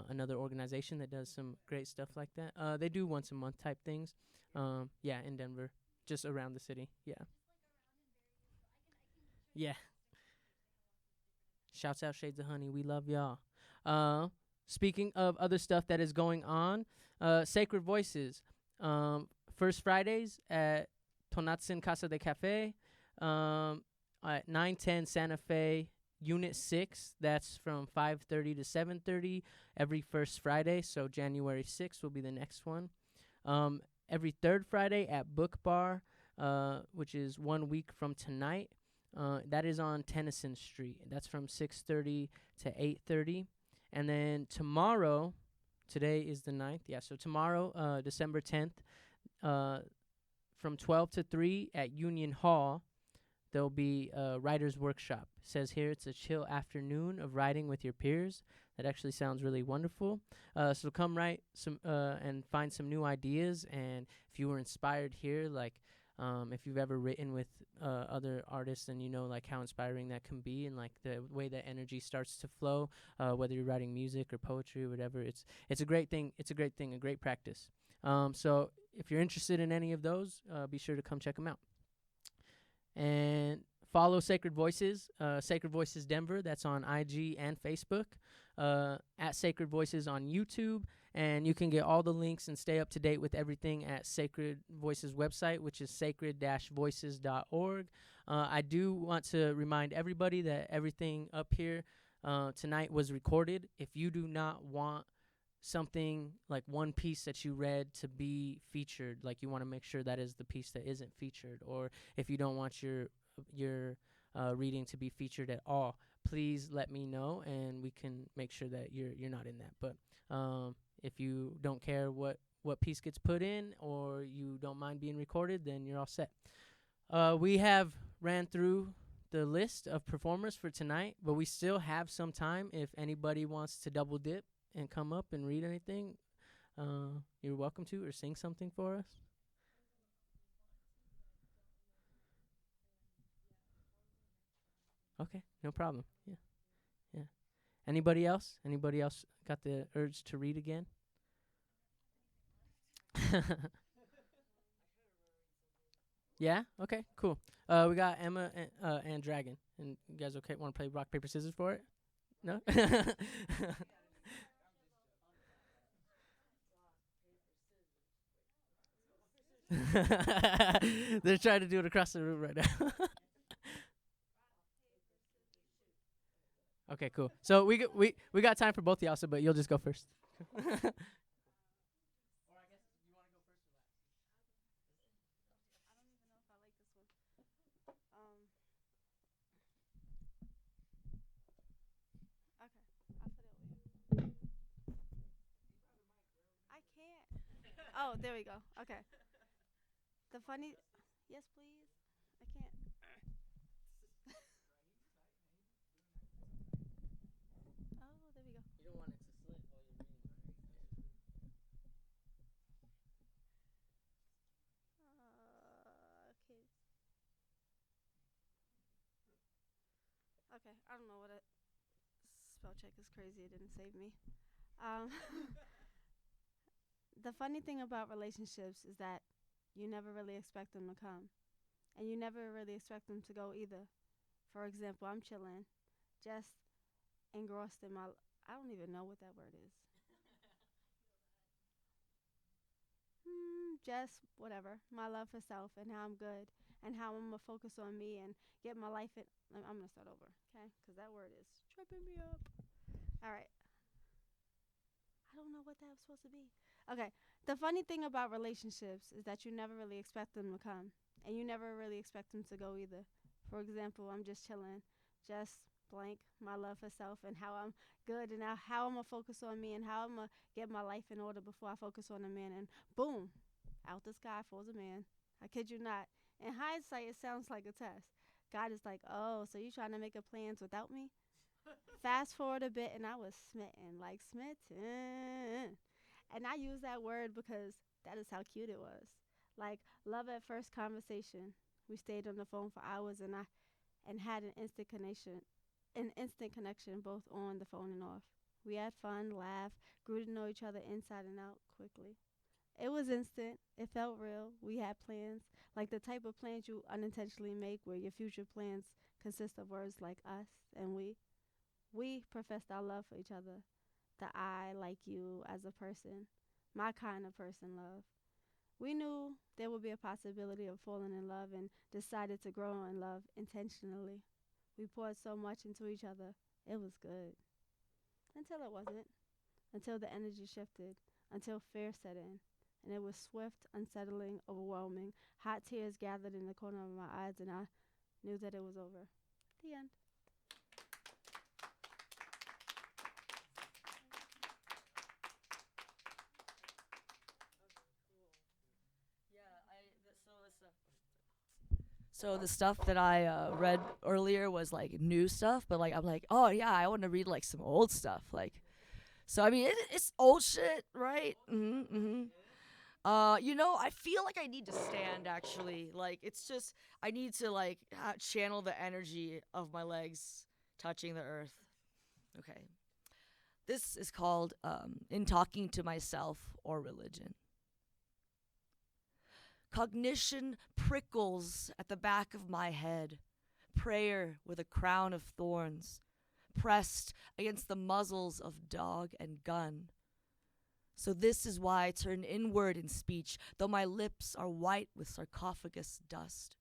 another organization that does some great stuff like that. They do once a month type things. Yeah, in Denver, just around the city. Yeah. Yeah. Shouts out Shades of Honey. We love y'all. Speaking of other stuff that is going on, Sacred Voices. First Fridays at Tonatsin Casa de Cafe at 910 Santa Fe, Unit 6. That's from 5:30 to 7:30 every first Friday. So January 6th will be the next one. Every third Friday at Book Bar, which is 1 week from tonight. That is on Tennyson Street. That's from 6:30 to 8:30. And then tomorrow, today is the 9th. Yeah, so tomorrow, December 10th, from 12 to 3 at Union Hall, there'll be a writer's workshop. It says here it's a chill afternoon of writing with your peers. That actually sounds really wonderful. So come write some and find some new ideas. And if you were inspired here, like if you've ever written with other artists and you know like how inspiring that can be and like the way that energy starts to flow, whether you're writing music or poetry or whatever, it's a great thing. It's a great thing, a great practice. So if you're interested in any of those, be sure to come check them out. And follow Sacred Voices, Sacred Voices Denver. That's on IG and Facebook. At Sacred Voices on YouTube. And you can get all the links and stay up to date with everything at Sacred Voices website, which is sacred-voices.org. I do want to remind everybody that everything up here tonight was recorded. If you do not want something like one piece that you read to be featured, like you want to make sure that is the piece that isn't featured, or if you don't want your reading to be featured at all, please let me know and we can make sure that you're not in that. But if you don't care what piece gets put in or you don't mind being recorded, then you're all set. We have ran through the list of performers for tonight, but we still have some time. If anybody wants to double dip and come up and read anything, you're welcome to, or sing something for us. Okay, no problem. Yeah. Anybody else? Anybody else got the urge to read again? Yeah? Okay, cool. We got Emma and Dragon. And you guys okay? Want to play rock, paper, scissors for it? No? They're trying to do it across the room right now. Okay, cool. So we got time for both of y'all, but you'll just go first. Oh, there we go. Okay. The funny. Yes, please. I can't. Oh, there we go. You don't want it to slip while you're reading. Okay. Okay. I don't know what it. Spell check is crazy. It didn't save me. Um, the funny thing about relationships is that you never really expect them to come, and you never really expect them to go either. For example, I'm chilling, just engrossed in my. I don't even know what that word is. Just whatever. My love for self and how I'm good and how I'm gonna focus on me and get my life in. I'm gonna start over, okay? Because that word is tripping me up. All right. I don't know what that was supposed to be. Okay. The funny thing about relationships is that you never really expect them to come, and you never really expect them to go either. For example, I'm just chilling, just blank my love for self and how I'm good and how I'm gonna focus on me and how I'm gonna get my life in order before I focus on a man. And boom, out the sky falls a man. I kid you not. In hindsight, it sounds like a test. God is like, oh, so you trying to make a plans without me? Fast forward a bit, and I was smitten, like smitten. And I use that word because that is how cute it was. Like love at first conversation. We stayed on the phone for hours, and had an instant connection both on the phone and off. We had fun, laughed, grew to know each other inside and out quickly. It was instant. It felt real. We had plans, like the type of plans you unintentionally make where your future plans consist of words like us and we. We professed our love for each other. The I like you as a person, my kind of person love. We knew there would be a possibility of falling in love and decided to grow in love intentionally. We poured so much into each other. It was good. Until it wasn't. Until the energy shifted. Until fear set in. And it was swift, unsettling, overwhelming. Hot tears gathered in the corner of my eyes, and I knew that it was over. The end. So the stuff that I read earlier was like new stuff, but like I'm like, oh yeah, I want to read like some old stuff. Like, so I mean, it's old shit, right? I feel like I need to stand actually. Like, it's just I need to like channel the energy of my legs touching the earth. Okay, this is called "In Talking to Myself" or Religion. Cognition prickles at the back of my head, prayer with a crown of thorns, pressed against the muzzles of dog and gun. So this is why I turn inward in speech, though my lips are white with sarcophagus dust.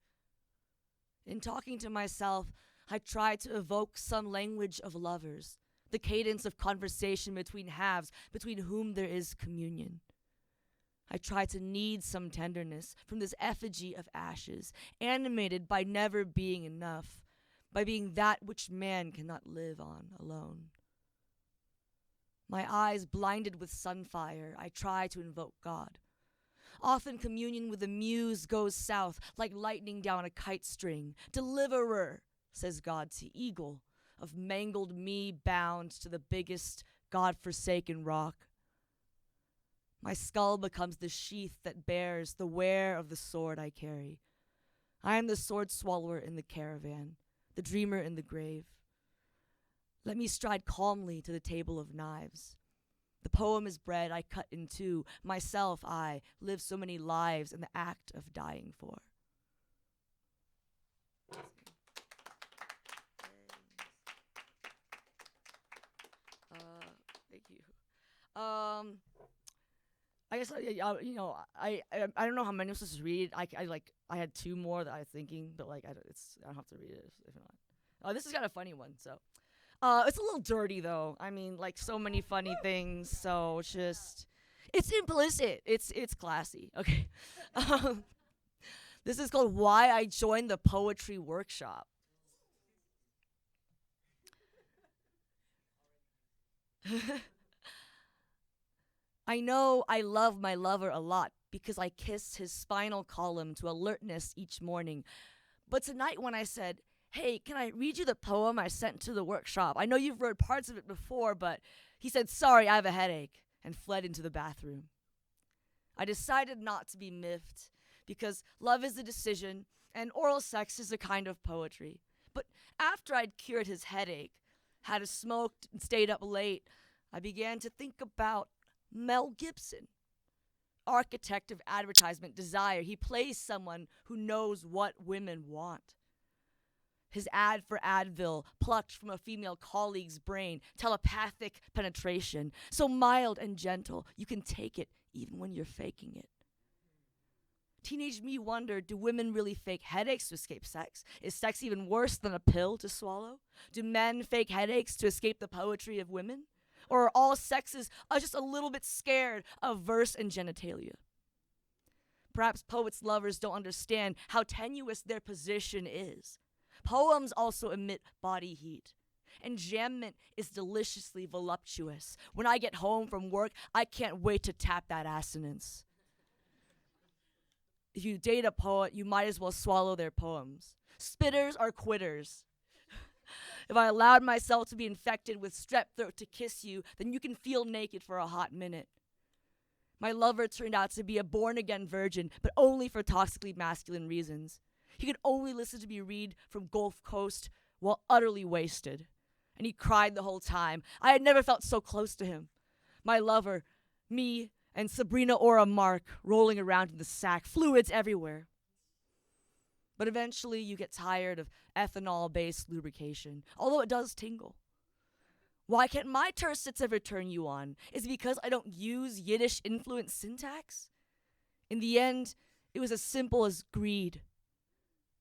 In talking to myself, I try to evoke some language of lovers, the cadence of conversation between halves, between whom there is communion. I try to knead some tenderness from this effigy of ashes, animated by never being enough, by being that which man cannot live on alone. My eyes blinded with sunfire, I try to invoke God. Often communion with the muse goes south, like lightning down a kite string. Deliverer, says God to eagle, of mangled me bound to the biggest God-forsaken rock. My skull becomes the sheath that bears the wear of the sword I carry. I am the sword swallower in the caravan, the dreamer in the grave. Let me stride calmly to the table of knives. The poem is bread I cut in two. Myself, I live so many lives in the act of dying for. Thank you. I guess I don't know how many I'm supposed to read. I had two more that I was thinking, but like I don't have to read it if not. Oh, this is kind of a funny one. So, it's a little dirty though. I mean, like so many funny things. So it's implicit. It's classy. Okay. This is called "Why I Joined the Poetry Workshop." I know I love my lover a lot, because I kiss his spinal column to alertness each morning. But tonight when I said, "Hey, can I read you the poem I sent to the workshop? I know you've read parts of it before," but he said, "Sorry, I have a headache," and fled into the bathroom. I decided not to be miffed because love is a decision and oral sex is a kind of poetry. But after I'd cured his headache, had smoked and stayed up late, I began to think about Mel Gibson, architect of advertisement desire. He plays someone who knows what women want. His ad for Advil, plucked from a female colleague's brain, telepathic penetration, so mild and gentle, you can take it even when you're faking it. Teenage me wondered, do women really fake headaches to escape sex? Is sex even worse than a pill to swallow? Do men fake headaches to escape the poetry of women? Or are all sexes just a little bit scared of verse and genitalia? Perhaps poets' lovers don't understand how tenuous their position is. Poems also emit body heat. Enjambment is deliciously voluptuous. When I get home from work, I can't wait to tap that assonance. If you date a poet, you might as well swallow their poems. Spitters are quitters. If I allowed myself to be infected with strep throat to kiss you, then you can feel naked for a hot minute. My lover turned out to be a born-again virgin, but only for toxically masculine reasons. He could only listen to me read from Gulf Coast while utterly wasted. And he cried the whole time. I had never felt so close to him. My lover, me, and Sabrina Aura Mark rolling around in the sack, fluids everywhere. But eventually you get tired of ethanol-based lubrication, although it does tingle. Why can't my tercets ever turn you on? Is it because I don't use Yiddish-influenced syntax? In the end, it was as simple as greed.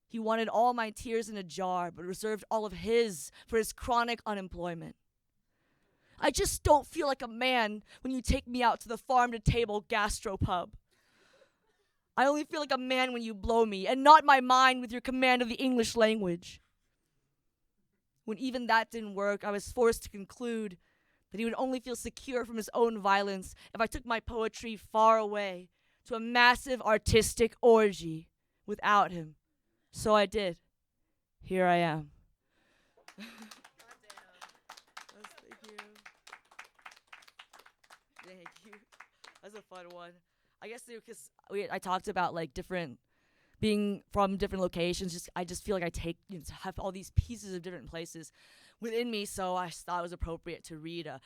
He wanted all my tears in a jar, but reserved all of his for his chronic unemployment. I just don't feel like a man when you take me out to the farm-to-table gastropub. I only feel like a man when you blow me, and not my mind with your command of the English language. When even that didn't work, I was forced to conclude that he would only feel secure from his own violence if I took my poetry far away to a massive artistic orgy without him. So I did. Here I am. Thank you. That's a fun one. I guess because I talked about like different, being from different locations. I just feel like I have all these pieces of different places within me. So I thought it was appropriate to read a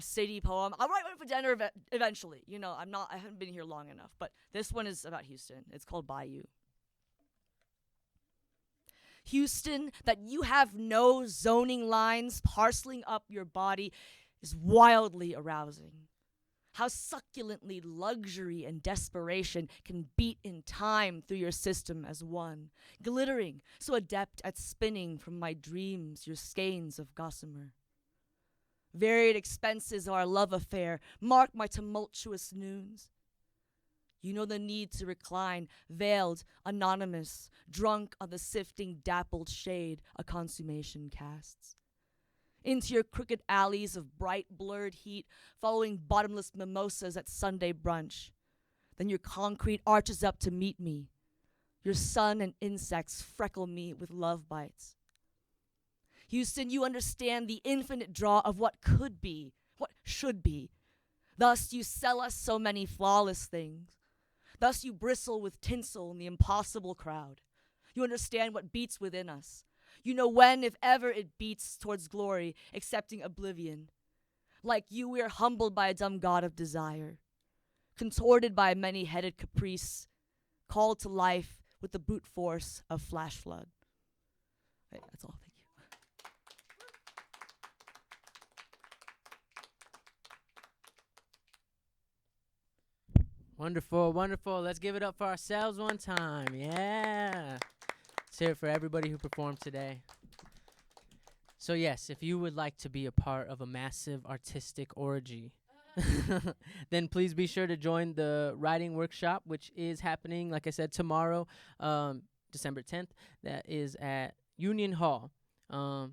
city poem. I'll write one for dinner eventually. I haven't been here long enough. But this one is about Houston. It's called Bayou. Houston, that you have no zoning lines parceling up your body is wildly arousing. How succulently luxury and desperation can beat in time through your system as one, glittering, so adept at spinning from my dreams your skeins of gossamer. Varied expenses of our love affair mark my tumultuous noons. You know the need to recline, veiled, anonymous, drunk on the sifting, dappled shade a consummation casts. Into your crooked alleys of bright, blurred heat, following bottomless mimosas at Sunday brunch. Then your concrete arches up to meet me. Your sun and insects freckle me with love bites. Houston, you understand the infinite draw of what could be, what should be. Thus you sell us so many flawless things. Thus you bristle with tinsel in the impossible crowd. You understand what beats within us. You know when, if ever, it beats towards glory, accepting oblivion. Like you, we are humbled by a dumb god of desire, contorted by a many-headed caprice, called to life with the brute force of flash flood. Right, that's all. Thank you. Wonderful, wonderful. Let's give it up for ourselves one time. Yeah. Let's hear it for everybody who performed today. So yes, if you would like to be a part of a massive artistic orgy, then please be sure to join the writing workshop, which is happening, like I said, tomorrow, December 10th. That is at Union Hall. And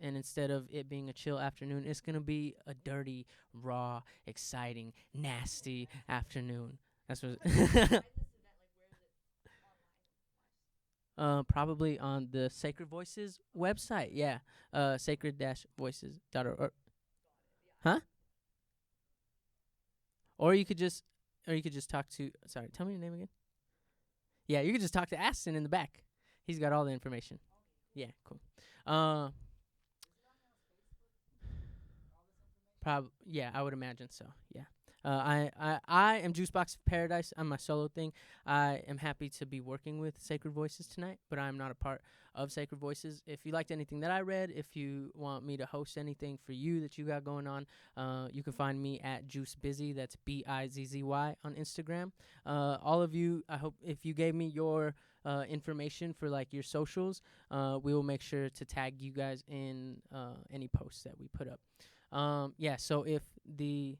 instead of it being a chill afternoon, it's going to be a dirty, raw, exciting, nasty afternoon. That's what. Probably on the Sacred Voices website. Yeah. Sacred-voices.org. Huh? Or you could just talk to. Sorry, tell me your name again. Yeah, you could just talk to Aston in the back. He's got all the information. Yeah, cool. Yeah, I would imagine so. Yeah. I am Juicebox of Paradise. I'm my solo thing. I am happy to be working with Sacred Voices tonight, but I'm not a part of Sacred Voices. If you liked anything that I read, if you want me to host anything for you that you got going on, you can find me at Juice Busy. That's Bizzy on Instagram. All of you, I hope if you gave me your information for like your socials, we will make sure to tag you guys in any posts that we put up. Yeah, so if the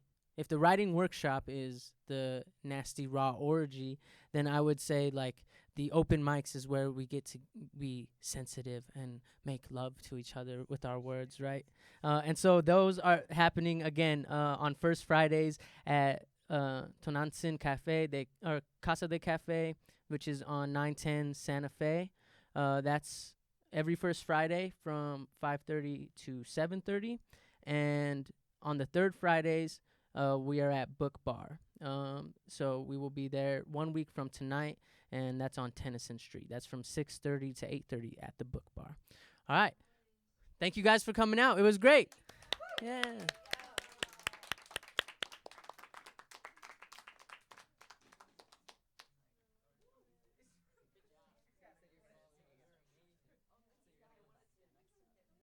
writing workshop is the nasty raw orgy, then I would say like the open mics is where we get to be sensitive and make love to each other with our words, right? And so those are happening again on first Fridays at Tonantzin Cafe, or Casa de Cafe, which is on 910 Santa Fe. That's every first Friday from 5:30 to 7:30. And on the third Fridays, we are at Book Bar. So we will be there 1 week from tonight, and that's on Tennyson Street. That's from 6:30 to 8:30 at the Book Bar. All right. Thank you guys for coming out. It was great. Yeah.